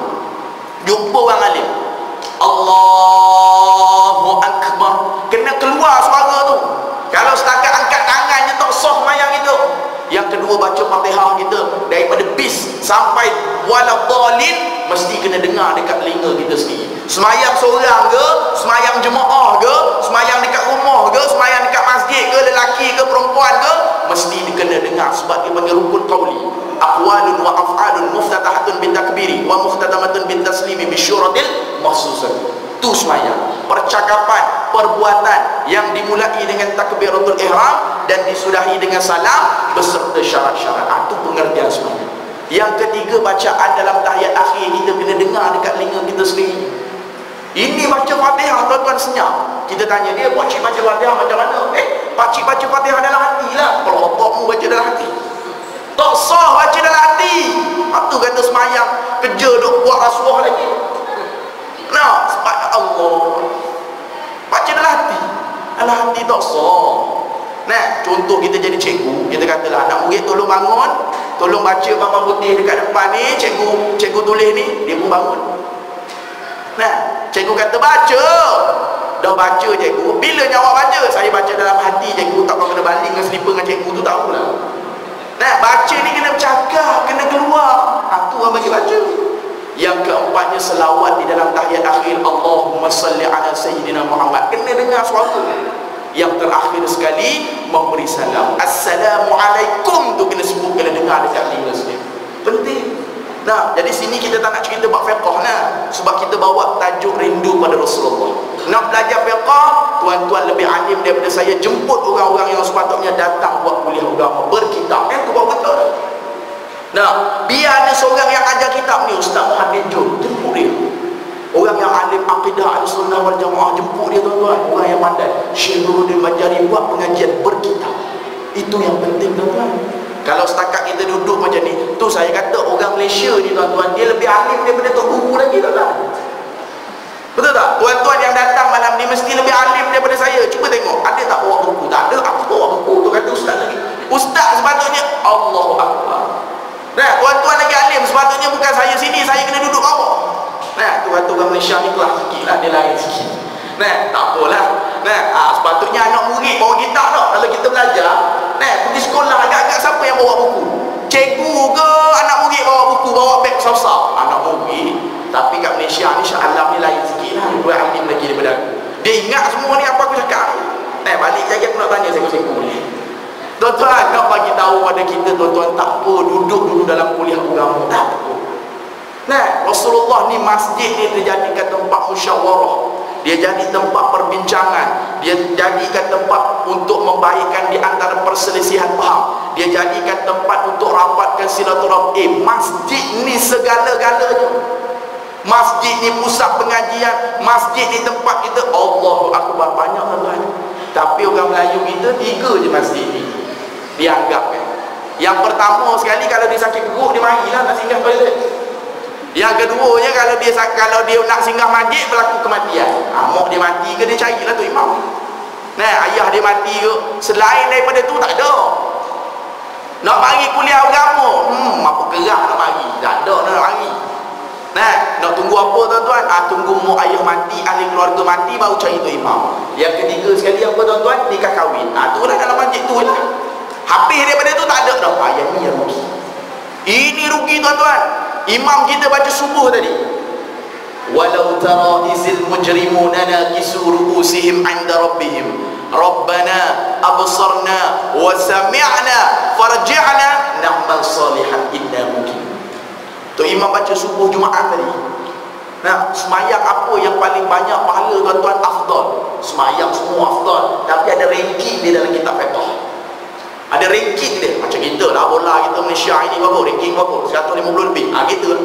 jumpa orang alim, Allahu Akbar, kena keluar suara tu. Kalau setakat angkat tangan je tak sah mayang itu. Yang kedua, baca Fatihah kita daripada bis sampai waladhdallin, mesti kena dengar dekat telinga kita sendiri. Semayang seorang ke, semayang jemaah ke, semayang dekat rumah ke, semayang dekat masjid ke, lelaki ke, perempuan ke, mesti kena dengar. Sebab dia panggil rukun qauli, aqwalun wa af'alun muftatahatun bitakbiri wa muftatamatun bitaslimi bisyuratil mahsusah. Tu semayang, percakapan, perbuatan yang dimulai dengan takbiratul ihram dan disudahi dengan salam beserta syarat-syarat. Itu pengertian semayang. Yang ketiga, bacaan dalam tahiyat akhir kita kena dengar dekat telinga kita sendiri. Ini baca Fatihah, tuan-tuan, senyap. Kita tanya dia, pakcik baca Fatihah macam mana? Pakcik baca Fatihah dalam hati lah. Kalau otakmu baca dalam hati, tak sah baca dalam hati. Itu kata semayang, kerja duk buat rasuah lagi. Nah, sebab Allah, baca dalam hati, dalam hati tak sah. Nah, contoh kita jadi cikgu, kita katalah anak murid tolong bangun, tolong baca bapa putih dekat depan ni, cikgu tulis ni, dia pun bangun. Nah, cikgu kata baca, dah baca cikgu, bila nyawa baca? Saya baca dalam hati cikgu, tak kena baling dengan selipar dengan cikgu tu, tahulah. Nah, baca ni kena bercakap, kena keluar. Itu orang bagi baca. Yang keempatnya, selawat di dalam tahiyat akhir, Allahumma salli ala Sayyidina Muhammad, kena dengar suara. Yang terakhir sekali, memberi salam, Assalamualaikum, tu kena sebut, kena dengar dekat telinga sendiri. Penting. Nah, jadi sini kita tak nak cerita buat fiqh lah, sebab kita bawa tajuk rindu pada Rasulullah. Nak belajar fiqh, tuan-tuan lebih alim daripada saya, jemput orang-orang yang sepatutnya datang buat kuliah agama, berkitab. Itu buat betul. Nah, biar ada seorang yang ajar kitab ni, Ustaz Muhammad, jom jemput dia. Orang yang alim akidah Ahlussunnah wal Jamaah, jemput dia, tuan-tuan. Orang yang pandai, Syekh Nuruddin Bajari, buat pengajian berkitab. Itu yang penting, tuan-tuan. Kalau setakat kita duduk macam ni, tu saya kata orang Malaysia ni, tuan-tuan, dia lebih alim daripada tok guru lagi, tuan-tuan. Betul tak? Tuan-tuan yang datang malam ni mesti lebih alim daripada saya. Cuba tengok, ada tak bawa buku? Tak ada. Aku bawa buku tu, kata ustaz lagi. Ustaz sepatutnya Allahu Akbar. Nah, tuan-tuan lagi alim, sepatutnya bukan saya sini, saya kena duduk bawah. Nah, tu kata orang Malaysia ni kelas sikit lah, dia lain sikit. Nah, tak apalah. Nah, sepatutnya anak murid bawa kitab tak? Kalau kita belajar, nah, pergi sekolah agak-agak siapa yang bawa buku? Cikgu ke anak murid bawa buku, bawa beg besar-besar? Anak murid. Tapi kat Malaysia ni Syah Alam ni lain sikit lah, dua alim lagi daripada aku. Dia ingat semua ni apa aku cakap. Nah, balik lagi aku nak tanya cikgu-cikgu ni. Tuan-tuan, nak bagi tahu pada kita, tuan-tuan, tak apa duduk dulu dalam kuliah agama, tak apa. Nah, Rasulullah ni masjid ni dijadikan tempat musyawarah, dia jadi tempat perbincangan, dia jadikan tempat untuk membaikkan di antara perselisihan faham, dia jadikan tempat untuk rapatkan silaturahim. Masjid ni segala-galanya. Masjid ni pusat pengajian, masjid ni tempat kita. Allahu Akbar, banyak tuan. Tapi orang Melayu kita 3 je masjid ni dianggap kan. Yang pertama sekali, kalau dia sakit perut, dia marilah nak singgah toilet. Yang keduanya, kalau dia nak singgah masjid, berlaku kematian. Mak dia mati ke, dia carilah tu imam. Nah, ayah dia mati ke, selain daripada tu tak ada. Nak mari kuliah agama, apa gerak nak mari, tak ada nak mari. Nah, nak tunggu apa tuan-tuan? Tunggu mak ayah mati, ahli keluarga mati, baru cari tu imam. Yang ketiga sekali apa tuan-tuan? Nikah kahwin. Tu lah dalam masjid tu lah. Habis daripada tu tak ada dah. Yang ni yang rugi. Ini rugi tuan-tuan. Imam kita baca subuh tadi, walau tara izil mujrimuna nakisu ru'usihim 'inda rabbihim rabbana absarna wa sami'na farji'na na'mal salihan inna mungkin. Tu imam baca subuh Jumaat tadi. Nah, semayang apa yang paling banyak pahala tuan-tuan? Afdal. Semayang semua afdal, tapi ada ranking dia dalam kitab fiqh. Ada ranking dia. Macam kita lah, bola kita Malaysia ini berapa? Ranking berapa? 150 lebih. Gitu lah.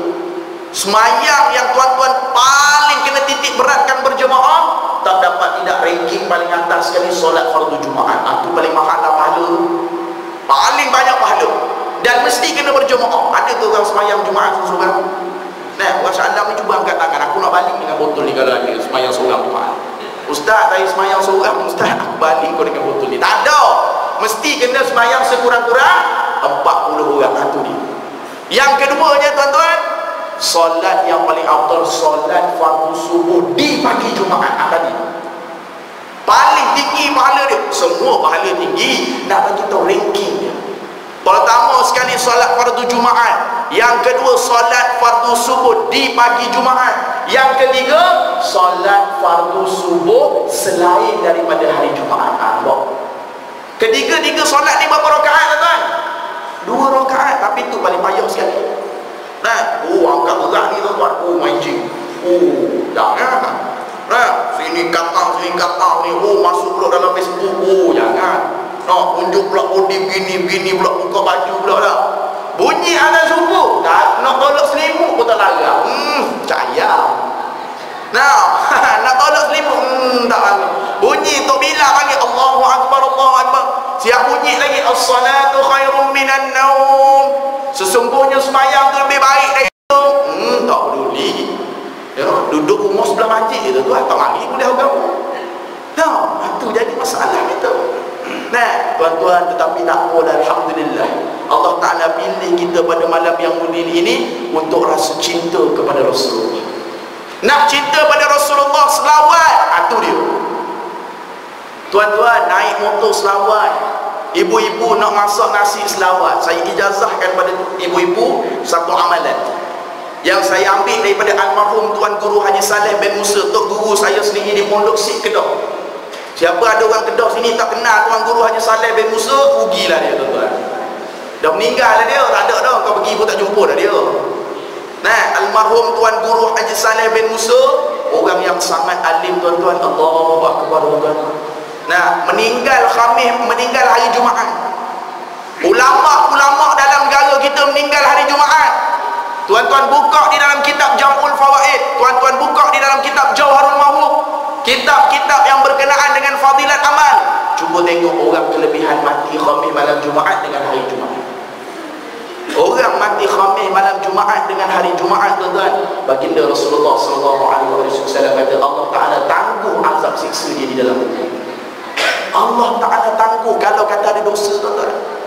Semayang yang tuan-tuan paling kena titik beratkan berjemaah, tak dapat tidak ranking paling atas sekali solat fardu Jumaat. Itu paling mahal lah pahala. Paling banyak pahala. Dan mesti kena berjemaah. Ada tu orang semayang Jumaat seorang. Nah, orang Syahlam ni cuba angkat tangan. Aku nak balik dengan botol ni kalau ada semayang seorang Jumaat. Ustaz, saya semayang seorang. Ustaz, aku balik kau dengan botol ni. Tak ada. Mesti kena semayang sekurang-kurang 40 orang. Itu dia. Yang keduanya tuan-tuan, solat yang paling afdal, solat fardu subuh di pagi Jumaat tadi. Paling tinggi pahala dia. Semua pahala tinggi. Nak bagi tahu ranking dia. Pertama sekali solat fardu Jumaat. Yang kedua solat fardu subuh di pagi Jumaat. Yang ketiga solat fardu subuh selain daripada hari Jumaat. Ketiga-tiga solat ni berapa rakaat tuan? 2 rakaat, tapi tu paling payah sekali. Nah, angkat berat ni tuan-tuan. Mancing. Jangan. Nah, sini kata ni. Masuk pula dalam Facebook. Jangan. Nak unjuk pula body bini pula, buka baju pula lah. Bunyi azan subuh, tak nak tolak selimut pun tak larang. Percaya. Nah, nak tolak selimut, tak larang. Bunyi Tok Bilal panggil Allahu Akbar, Allahu Akbar. Siap bunyi lagi as-salatu khairum minan naum. Sesungguhnya sembahyang tu lebih baik dari itu. Tak peduli. Ya, duduk rumah sebelah masjid je tu, tak mari kuliah agama. Nah, itu jadi masalah kita. Nah, tuan-tuan, tetapi tak apa, alhamdulillah. Allah Ta'ala pilih kita pada malam yang mulia ini untuk rasa cinta kepada Rasulullah. Nak cinta pada Rasulullah, selawat. Itu dia. Tuan-tuan, naik motor selawat. Ibu-ibu nak masak nasi selawat. Saya ijazahkan pada ibu-ibu satu amalan yang saya ambil daripada almarhum Tuan Guru Haji Saleh bin Musa, Tok Guru saya sendiri di Pondok Sik Kedah. Siapa ada orang Kedah sini tak kenal Tuan Guru Haji Saleh bin Musa, rugilah dia tuan-tuan. Dah meninggal lah dia, tak ada dah, kau pergi pun tak jumpa dah dia. Nah, almarhum Tuan Guru Haji Saleh bin Musa, orang yang sangat alim tuan-tuan. Allahu Akbar tuan-tuan. Nah, meninggal Khamis, meninggal hari Jumaat. Ulama-ulama dalam negara kita meninggal hari Jumaat. Tuan-tuan buka di dalam kitab Jam'ul Fawaid, tuan-tuan buka di dalam kitab Jauharul Mahmud, kitab-kitab yang berkenaan dengan fadilat amal. Cuba tengok orang kelebihan mati Khamis malam Jumaat dengan hari Jumaat. Orang mati Khamis malam Jumaat dengan hari Jumaat tuan-tuan. Baginda Rasulullah SAW kata Allah Ta'ala tangguh azab siksa dia di dalam kubur. Allah Ta'ala tangguh kalau kata ada dosa tuan-tuan.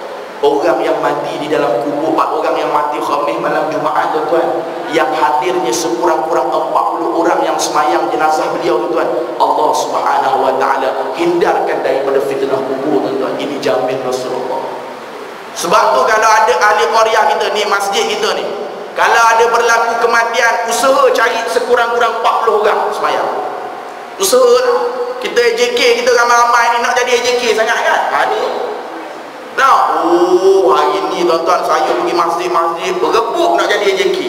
Orang yang mati di dalam kubur, orang yang mati Khamis malam Jumaat tuan-tuan, yang hadirnya sekurang-kurang 40 orang yang semayang jenazah beliau tuan-tuan, Allah Subhanahu Wa Ta'ala hindarkan daripada fitnah kubur tuan-tuan. Ini jamin Rasulullah. Sebab tu kalau ada ahli qaryah kita ni, masjid kita ni, kalau ada berlaku kematian, usaha cari sekurang-kurang 40 orang semayang. Usaha lah. Kita AJK, kita ramai-ramai ni nak jadi AJK sangat kan? Ni nah, hari ni tuan-tuan saya pergi masjid-masjid berebut nak jadi AJK.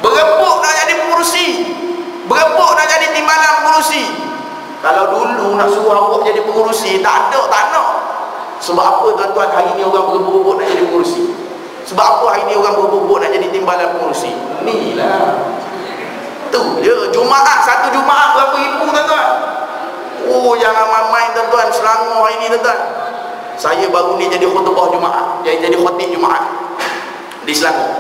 berebut nak jadi pengurusi, berebut nak jadi timbalan pengurusi. Kalau dulu nak suruh awak jadi pengurusi, tak nak. Sebab apa tuan-tuan hari ni orang berebut nak jadi pengurusi? Sebab apa hari ni orang berebut nak jadi timbalan pengurusi? Ni lah, tu je. Jumaat, satu Jumaat berapa ribu tuan-tuan? Oh, jangan main-main tuan-tuan. Selangor hari ni tuan-tuan, saya baru ni jadi khutbah Jumaat, jadi khatib Jumaat di Selangor.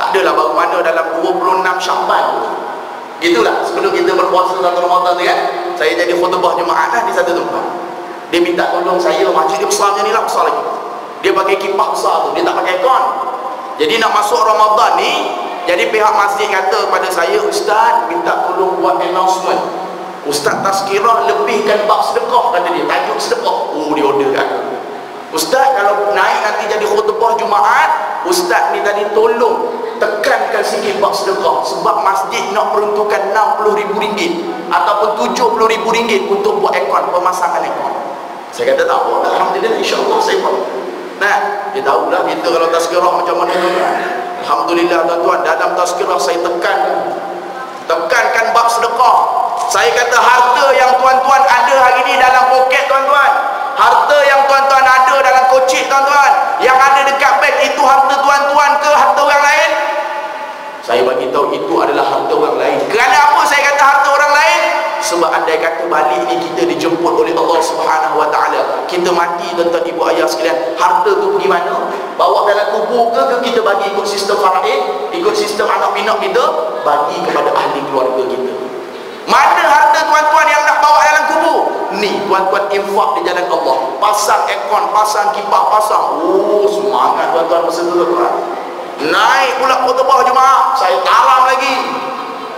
Tak adalah baru mana dalam 26 Syawal, gitulah, sebelum kita berpuasa satu Ramadan tu kan, saya jadi khutbah Jumaat lah di satu tempat. Dia minta tolong saya, masjid dia besar macam ni lah, besar lagi. Dia pakai kipas besar tu, dia tak pakai aircon. Jadi nak masuk Ramadan ni, jadi pihak masjid kata kepada saya, Ustaz minta tolong buat announcement, Ustaz tazkirah lebihkan bab sedekah, kata dia, tajuk sedekah. Oh, dia order kat aku, Ustaz kalau naik nanti jadi khutbah Jumaat, Ustaz ni tadi tolong tekankan sikit bab sedekah, sebab masjid nak peruntukkan RM60,000 ataupun RM70,000 untuk buat aircon, pemasangan aircon. Saya kata tak apa, alhamdulillah, insyaAllah saya buat. Nah, dia tahulah kita kalau tazkirah macam mana tuan-tuan. Alhamdulillah tuan-tuan, dalam tazkirah saya tekankan bab sedekah. Saya kata harta yang tuan-tuan ada hari ni dalam poket tuan-tuan, harta yang tuan-tuan ada dalam kocik tuan-tuan, yang ada dekat beg, itu harta tuan-tuan ke harta orang lain? Saya bagi tahu itu adalah harta orang lain. Kerana apa saya kata harta orang lain? Sebab andai kata balik ni kita dijemput oleh Allah Subhanahu Wa Taala, kita mati tuan-tuan ibu ayah sekalian, harta tu pergi mana? Bawa dalam kubur ke kita bagi ikut sistem faraid, ikut sistem anak pinak kita, bagi kepada ahli keluarga kita? Mana harta tuan-tuan yang nak bawa dalam kubur? Ni tuan-tuan infak di jalan Allah, pasang aircon, pasang kipas, pasang. Oh, semangat tuan-tuan masa tu tuan-tuan. Naik pula khutbah Jumaat, saya taram lagi.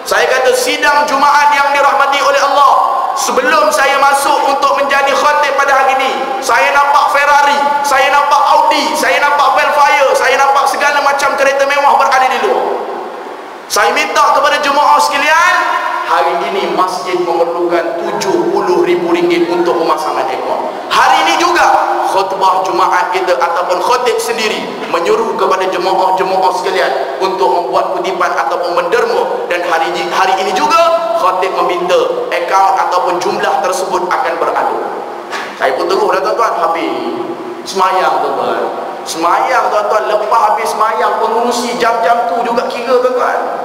Saya kata sidang Jumaat yang dirahmati oleh Allah, sebelum saya masuk untuk menjadi khatib pada hari ini, saya nampak Ferrari, saya nampak Audi, saya nampak Velfire, saya nampak segala macam kereta mewah berada di luar. Saya minta kepada jemaah sekalian, hari ini masjid memerlukan RM70,000 untuk pemasangan aircon. Hari ini juga khutbah Jumaat kita ataupun khatib sendiri menyuruh kepada jemaah-jemaah sekalian untuk membuat kutipan ataupun menderma, dan hari ini juga khatib meminta akaun ataupun jumlah tersebut akan beralih. Saya pun terus dah tuan-tuan, habis semayang tuan-tuan. Semayang tuan-tuan, lepas habis semayang, pengurusi jam-jam tu juga kira tuan-tuan.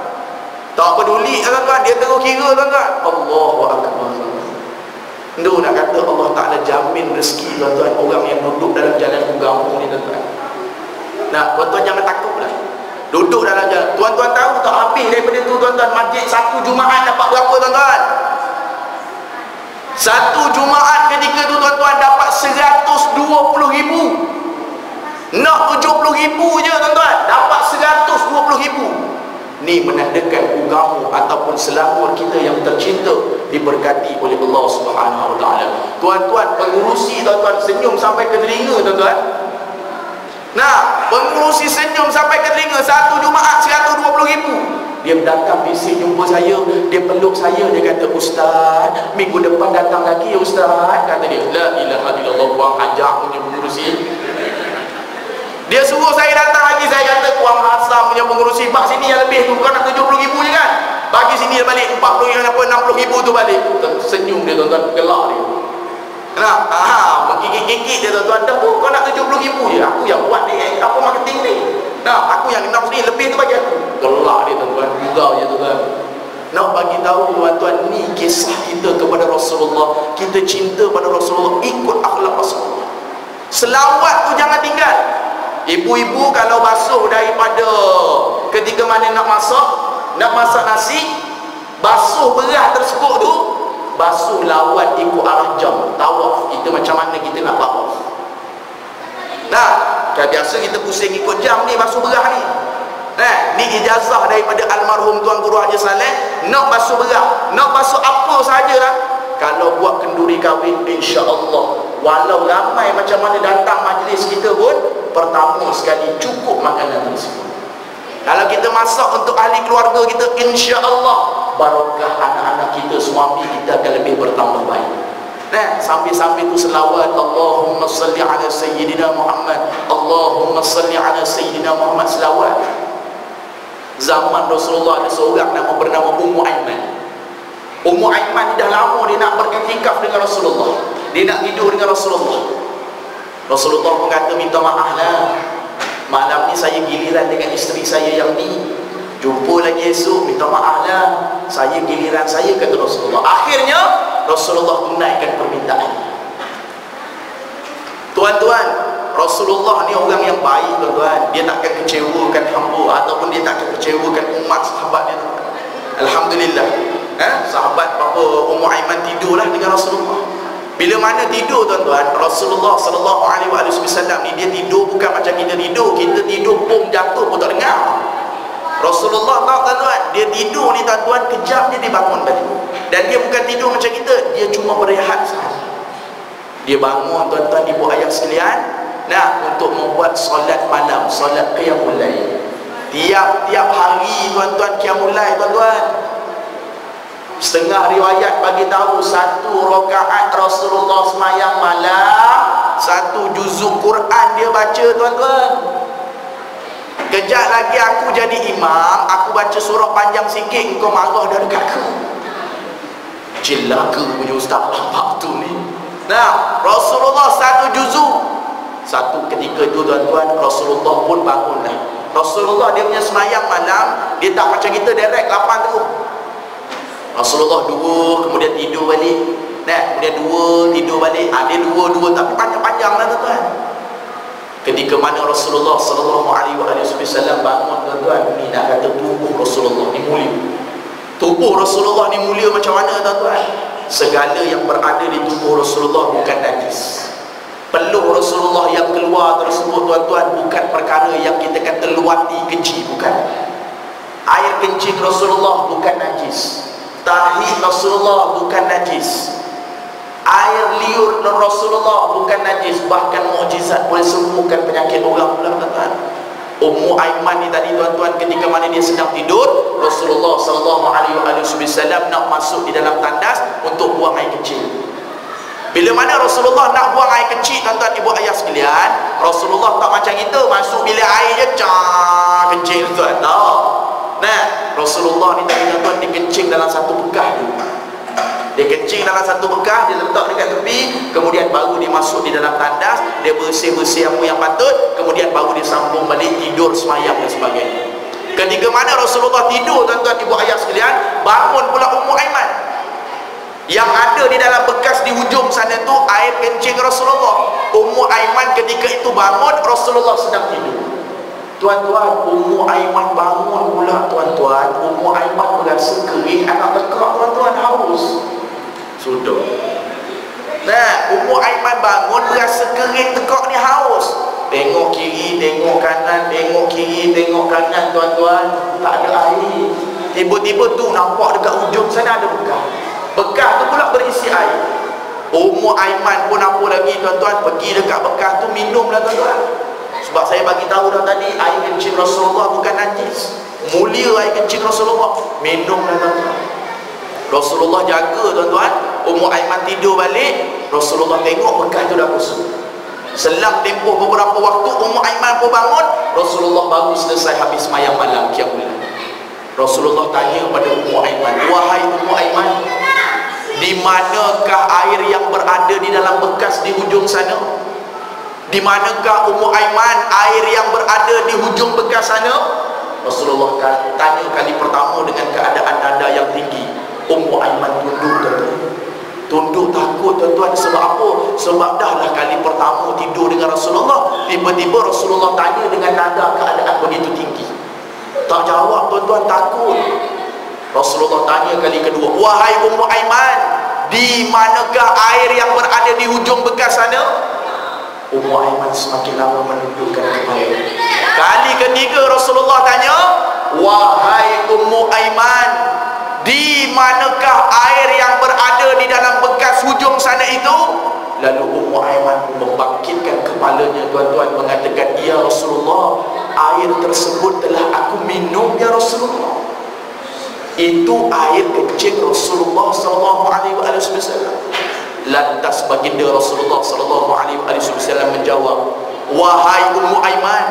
Tak peduli tuan-tuan, dia terus kira tuan-tuan. Allahu Akbar. Itu nak kata Allah Ta'ala jamin rezeki tuan-tuan orang yang duduk dalam jalan agama ni tuan-tuan. Nah, tuan-tuan jangan takutlah duduk dalam jalan. Tuan-tuan tahu tak habis daripada tu tuan-tuan, masjid satu Jumaat dapat berapa tuan-tuan? Satu Jumaat ketika tu tuan-tuan dapat RM120,000. Nak RM70,000 je tuan-tuan, dapat RM120,000. Ni menandakan agama ataupun Selangor kita yang tercinta diberkati oleh Allah Subhanahu Wa Taala. Tuan-tuan pengurusi tuan-tuan senyum sampai ke telinga tuan-tuan. Nah, pengurusi senyum sampai ke telinga, satu Jumaat RM120,000. Dia datang bisik jumpa saya, dia peluk saya, dia kata, Ustaz, minggu depan datang lagi ya Ustaz, kata dia. La ilaha illallah, buang ajak punya pengurusi. Dia suruh saya datang lagi, saya kata Kuang Hasam punya pengurusi, bak sini yang lebih tu, kau nak RM70,000 je kan? Bagi sini balik RM60,000 tu balik. Senyum dia tuan-tuan, gelak dia. Nah, menggigit-gigit dia tuan-tuan. Dah tu kau nak RM70,000 je, aku yang buat ni, apa marketing ni. Nah, aku yang nak sini, lebih tu bagi aku. Gelak dia tuan-tuan, gurau je tuan-tuan. Nak bagi tahu tuan-tuan, ni kisah kita kepada Rasulullah. Kita cinta pada Rasulullah, ikut akhlak Rasulullah. Selawat tu jangan tinggal. Ibu-ibu kalau basuh daripada ketika mana nak masak nasi, basuh beras tersebut tu, basuh lawan ikut arah jam tawaf. Itu macam mana kita nak tawaf. Nah, kan biasa kita pusing ikut jam ni basuh beras ni. Nah, ni ijazah daripada almarhum Tuan Guru Haji Saleh. Nak basuh beras, nak basuh apa sajalah. Kalau buat kenduri kahwin, insya-Allah walau ramai macam mana datang majlis kita pun, pertama sekali cukup makanan tersebut. Kalau kita masak untuk ahli keluarga kita, insya-Allah barakah anak-anak kita, suami kita akan lebih bertambah baik. Nah, sambil-sambil tu selawat, Allahumma salli ala Sayyidina Muhammad, Allahumma salli ala Sayyidina Muhammad, selawat. Zaman Rasulullah ada seorang bernama Ummu Aiman. Ummu Aiman ni dah lama dia nak beriktikaf dengan Rasulullah. Dia nak tidur dengan Rasulullah. Rasulullah pun kata, minta maaf lah, malam ni saya giliran dengan isteri saya yang ni, jumpa lagi esok, minta maaf lah, saya giliran saya, kata Rasulullah. Akhirnya Rasulullah tunaikan permintaan. Tuan-tuan, Rasulullah ni orang yang baik, tuan-tuan. Dia takkan kecewakan hamba, ataupun dia takkan kecewakan umat sahabat dia. Alhamdulillah, sahabat Bapa Ummu Aiman tidurlah dengan Rasulullah. Bila mana tidur, tuan-tuan, Rasulullah sallallahu alaihi wasallam ni dia tidur bukan macam kita tidur. Kita tidur pun jatuh pun tak dengar. Rasulullah tahu, tuan-tuan, dia tidur ni, tuan-tuan, kejap dia bangun balik. Dan dia bukan tidur macam kita, dia cuma berehat sahaja. Dia bangun, tuan-tuan, ibu ayah sekalian, untuk membuat solat malam, solat qiyamul lail. Tiap-tiap hari, tuan-tuan, qiyamul lail, tuan-tuan. Setengah riwayat bagi tahu 1 rakaat Rasulullah semayang malam, 1 juzuk Quran dia baca, tuan-tuan. Kejap lagi aku jadi imam, aku baca surah panjang sikit, engkau marah dah dekat aku. Celaka punya ustaz nampak tu ni. Rasulullah 1 juzuk. Satu ketika itu, tuan-tuan, Rasulullah pun bangunlah. Rasulullah dia punya semayang malam, dia tak macam kita direct 8 terus. Rasulullah 2, kemudian tidur balik, kemudian 2, tidur balik. Dia 2 tapi panjang-panjang lah, tuan-tuan. Ketika mana Rasulullah sallallahu alaihi wasallam bangun, tuan-tuan, ni nak kata tubuh Rasulullah ni mulia. Tubuh Rasulullah ni mulia macam mana, tuan-tuan? Segala yang berada di tubuh Rasulullah bukan najis. Peluh Rasulullah yang keluar tersebut, tuan-tuan, bukan perkara yang kita kata luati, kencing, bukan. Air kencing Rasulullah bukan najis. Tahi Rasulullah bukan najis. Air liur Rasulullah bukan najis. Bahkan mukjizat boleh sembuhkan penyakit orang pula, tuan-tuan. Ummu Aiman ni tadi, tuan-tuan, ketika mana dia sedang tidur, Rasulullah sallallahu alaihi wasallam nak masuk di dalam tandas untuk buang air kecil. Bila mana Rasulullah nak buang air kecil, tuan-tuan, ibu ayah sekalian, Rasulullah tak macam kita masuk bilik air je kencing, tuan. Rasulullah ni tadi, tuan-tuan, dia kencing dalam satu bekas tu. Dia kencing dalam satu bekas, dia letak dekat tepi, kemudian baru dia masuk di dalam tandas, dia bersih-bersih apa yang patut, kemudian baru dia sambung balik tidur semayang dan sebagainya. Ketika mana Rasulullah tidur, tuan-tuan, ibu ayah sekalian, bangun pula Ummu Aiman. Yang ada di dalam bekas di hujung sana tu air kencing Rasulullah. Ummu Aiman ketika itu bangun, Rasulullah sedang tidur. Tuan-tuan, Ummu Aiman bangun pula, tuan-tuan. Ummu Aiman berasa kering, anak tekak, tuan-tuan, haus. Sudah. Ummu Aiman bangun berasa kering, tekak ni, haus. Tengok kiri, tengok kanan, tengok kiri, tengok kanan, tuan-tuan, tak ada air. Tiba-tiba tu nampak dekat hujung sana ada bekas. Bekas tu pula berisi air. Ummu Aiman pun apa lagi, tuan-tuan, pergi dekat bekas tu, minumlah, tuan-tuan. Sebab saya bagi tahu dah tadi, air kencing Rasulullah bukan najis. Mulia air kencing Rasulullah. Minumlah, tuan-tuan. Rasulullah jaga, tuan-tuan. Ummu Aiman tidur balik, Rasulullah tengok bekas tu dah kosong. Selang tempoh beberapa waktu, Ummu Aiman pun bangun, Rasulullah baru selesai habis semayang malam qiyamul lail. Rasulullah tanya pada Ummu Aiman, wahai Ummu Aiman, di manakah air yang berada di dalam bekas di hujung sana? Di manakah Ummu Aiman air yang berada di hujung bekas sana? Rasulullah tanya kali pertama dengan keadaan dada yang tinggi. Ummu Aiman tunduk, tuan-tuan. Tunduk takut, tuan-tuan. Sebab apa? Sebab dah lah kali pertama tidur dengan Rasulullah, tiba-tiba Rasulullah tanya dengan nada keadaan begitu tinggi. Tak jawab, tuan-tuan, takut. Rasulullah tanya kali kedua, wahai Ummu Aiman, di manakah air yang berada di hujung bekas sana? Ummu Aiman semakin lama menundukkan kepala. Kali ketiga Rasulullah tanya, wahai Ummu Aiman, di manakah air yang berada di dalam bekas hujung sana itu? Lalu Ummu Aiman membangkitkan kepalanya, tuan-tuan, mengatakan, ya Rasulullah, air tersebut telah aku minum, ya Rasulullah. Itu air kencing Rasulullah sallallahu alaihi wasallam. Lantas baginda Rasulullah sallallahu alaihi wasallam menjawab, wahai Ummu Aiman,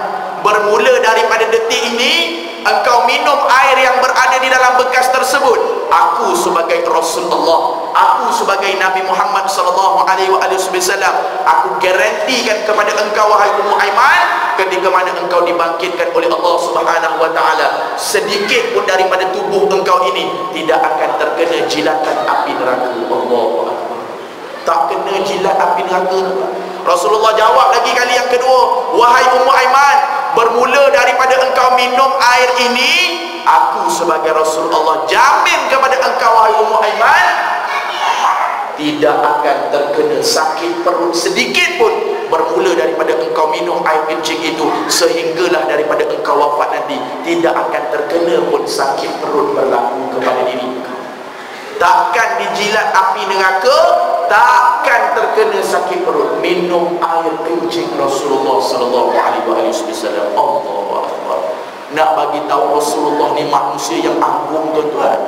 bermula daripada detik ini engkau minum air yang berada di dalam bekas tersebut, aku sebagai Rasulullah, aku sebagai Nabi Muhammad sallallahu alaihi wasallam, aku garantikan kepada engkau wahai Ummu Aiman, ketika mana engkau dibangkitkan oleh Allah Subhanahu wa taala, sedikit pun daripada tubuh engkau ini tidak akan terkena jilatan api neraka. Allahu akbar. Tak kena jilat api neraka. Rasulullah jawab lagi kali yang kedua, wahai Ummu Aiman, bermula daripada engkau minum air ini, aku sebagai Rasulullah jamin kepada engkau wahai Ummu Aiman, tidak akan terkena sakit perut sedikit pun bermula daripada engkau minum air kencing itu sehinggalah daripada engkau wafat nanti. Tidak akan terkena pun sakit perut berlaku kepada diri engkau. Takkan dijilat api neraka, takkan terkena sakit perut. Minum air kencing Rasulullah sallallahu alaihi wasallam. Allahu akbar. Nak bagi tahu Rasulullah ni manusia yang agung, tuan-tuan.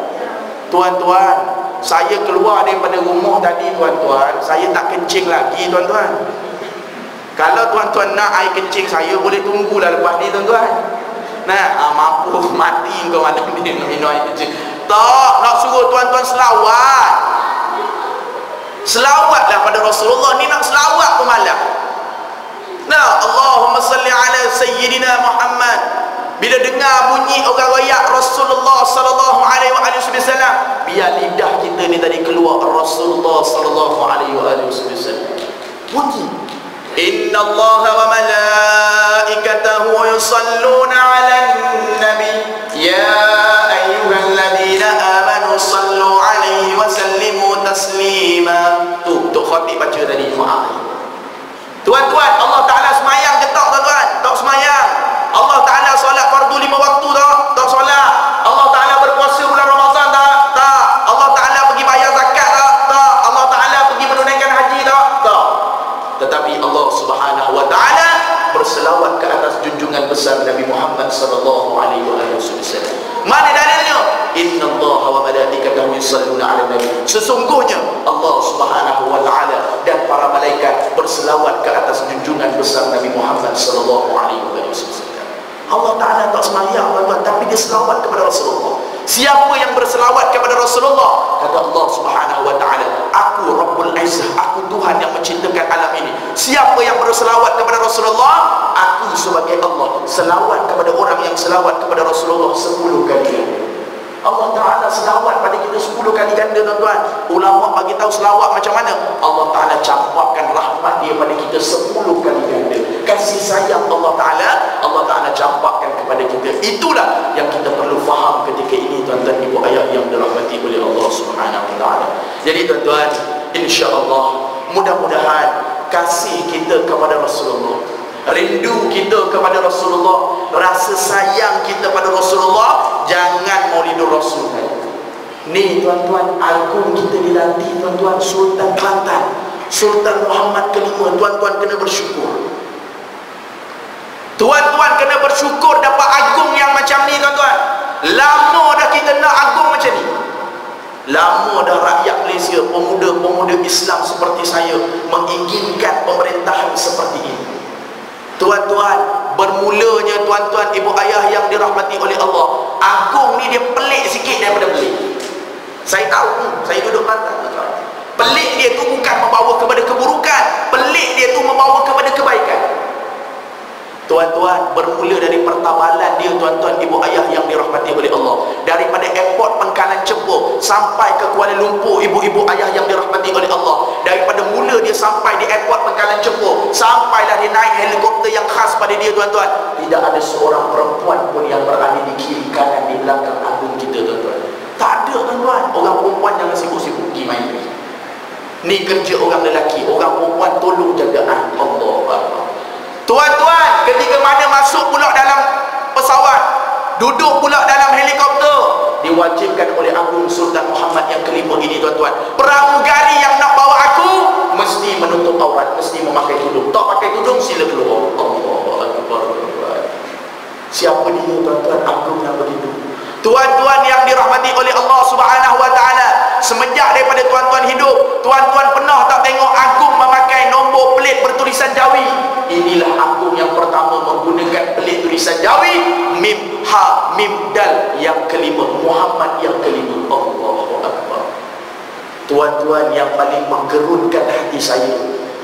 Tuan-tuan, saya keluar daripada rumah tadi, tuan-tuan, saya tak kencing lagi, tuan-tuan. Kalau tuan-tuan nak air kencing saya, boleh tunggulah lepas ni, tuan-tuan. Nah, mampu mati kau malam ni minum air kencing. Tak, nak suruh tuan-tuan selawat. Selawatlah pada Rasulullah ni, nak selawat pun malam. Nah, Allahumma salli ala Sayyidina Muhammad. Bila dengar bunyi orang royak Rasulullah sallallahu alaihi wasallam, biar lidah kita ni tadi keluar Rasulullah sallallahu alaihi wasallam. Bunyi Inna Allah wa malaikatahu yusalluna 'alan nabi ya ayyuhalladzina amanu sallu 'alaihi wa sallimu taslima. Tu khatib baca tadi. Tuan-tuan, Allah Taala semayang ke tak, tuan-tuan? Tak semayang. Allah Taala solat fardu 5 waktu tak? Tak solat. Allah Taala berpuasa bulan Ramadan tak? Tak. Allah Taala pergi bayar zakat tak? Tak. Allah Taala pergi menunaikan haji tak? Tak. Tetapi Allah Subhanahu wa taala berselawat ke atas junjungan besar Nabi Muhammad sallallahu alaihi wasallam. Mana dalilnya? Innallaha wa malaikatahu yusalluna 'alan nabi. Sesungguhnya Allah Subhanahu wa taala dan para malaikat berselawat ke atas junjungan besar Nabi Muhammad sallallahu alaihi wasallam. Allah Ta'ala tak semayang, tuan-tuan, tapi dia selawat kepada Rasulullah. Siapa yang berselawat kepada Rasulullah? Kata Allah Subhanahu wa taala, aku Rabbul Izzah, aku Tuhan yang menciptakan alam ini. Siapa yang berselawat kepada Rasulullah? Aku sebagai Allah selawat kepada orang yang selawat kepada Rasulullah 10 kali. Allah Ta'ala selawat pada kita 10 kali ganda, tuan-tuan. Ulama bagi tahu selawat macam mana. Allah Ta'ala campakkan rahmat dia pada kita 10 kali ganda. Kasih sayang Allah Ta'ala campakkan kepada kita. Itulah yang kita perlu faham ketika ini, tuan-tuan ibu ayah yang dirahmati oleh Allah Subhanahu Wa Ta'ala. Jadi tuan-tuan, insya-Allah mudah-mudahan kasih kita kepada Rasulullah, rindu kita kepada Rasulullah, rasa sayang kita pada Rasulullah, jangan Maulidur Rasul. Ni tuan-tuan, agung kita dilantik, tuan-tuan, Sultan Kelantan, Sultan Muhammad kelima. Tuan-tuan kena bersyukur. Tuan-tuan kena bersyukur dapat agung yang macam ni, tuan-tuan. Lama dah kita nak agung macam ni. Lama dah rakyat Malaysia, pemuda-pemuda Islam seperti saya menginginkan pemerintahan seperti ini. Tuan-tuan, bermulanya tuan-tuan ibu ayah yang dirahmati oleh Allah, agung ni dia pelik sikit daripada pelik. Saya tahu, saya duduk Kelantan, tuan-tuan. Pelik dia tu bukan membawa kepada keburukan, pelik dia tu membawa kepada kebaikan. Tuan-tuan, bermula dari pertabalan dia, tuan-tuan ibu ayah yang dirahmati oleh Allah, daripada airport Pangkalan Chempur sampai ke Kuala Lumpur, ibu-ibu ayah yang dirahmati oleh Allah, daripada mula dia sampai di airport Pangkalan Chempur, sampailah dia naik helikopter yang khas pada dia, tuan-tuan, tidak ada seorang perempuan pun yang berada di kiri kanan di belakang agung kita, tuan-tuan. Tak ada, tuan-tuan. Orang perempuan jangan sibuk-sibuk pergi main ni. Ni kerja orang lelaki, orang perempuan tolong jaga Allah. Tuan-tuan, ketika mana masuk pula dalam pesawat, duduk pula dalam helikopter, diwajibkan oleh Agung Sultan Muhammad yang kelima ini, tuan-tuan, pramugari yang nak bawa aku mesti menutup aurat, mesti memakai tudung. Tak pakai tudung, sila keluar. Allahu Akbar. Siapa dia, tuan-tuan, agung yang begitu? Tuan-tuan yang dirahmati oleh Allah Subhanahu Wa Taala, semenjak daripada tuan-tuan hidup, tuan-tuan pernah tak tengok agung memakai nombor pelit bertulisan Jawi? Inilah agung yang pertama menggunakan pelit tulisan Jawi, mim ha mim Tuan-tuan, yang paling menggerunkan hati saya,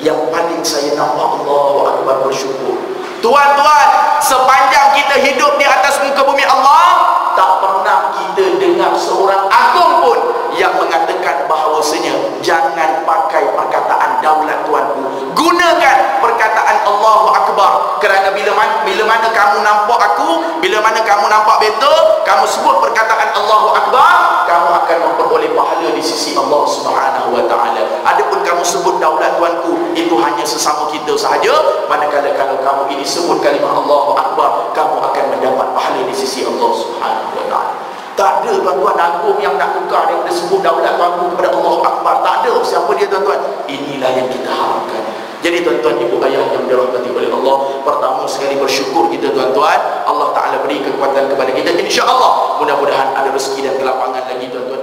yang paling saya nampak Allahu Akbar bersyukur, tuan-tuan, sepanjang kita hidup di atas muka bumi Allah, tak pernah kita dengar seorang agung pun yang mengatakan bahawasanya jangan pakai perkataan daulat tuanku, gunakan perkataan Allahu Akbar. Kerana bila mana kamu nampak aku, bila mana kamu nampak beta, kamu sebut perkataan Allahu Akbar, kamu akan memperoleh pahala di sisi Allah Subhanahu wa taala. Adapun kamu sebut daulat tuanku, itu hanya sesama kita sahaja. Manakala kalau kamu ini sebut kalimah Allahu Akbar, kamu akan mendapat pahala di sisi Allah Subhanahu wa taala. Tak ada tuan-tuan agung yang nak tukar daripada sebut daulat tuanku kepada Allahu Akbar. Tak ada. Siapa dia tuan-tuan? Inilah yang kita harapkan. Jadi tuan-tuan, ibu ayah yang dirahmati oleh Allah, pertama sekali bersyukur kita tuan-tuan. Allah Ta'ala beri kekuatan kepada kita, insya-Allah. Mudah-mudahan ada rezeki dan kelapangan lagi tuan-tuan.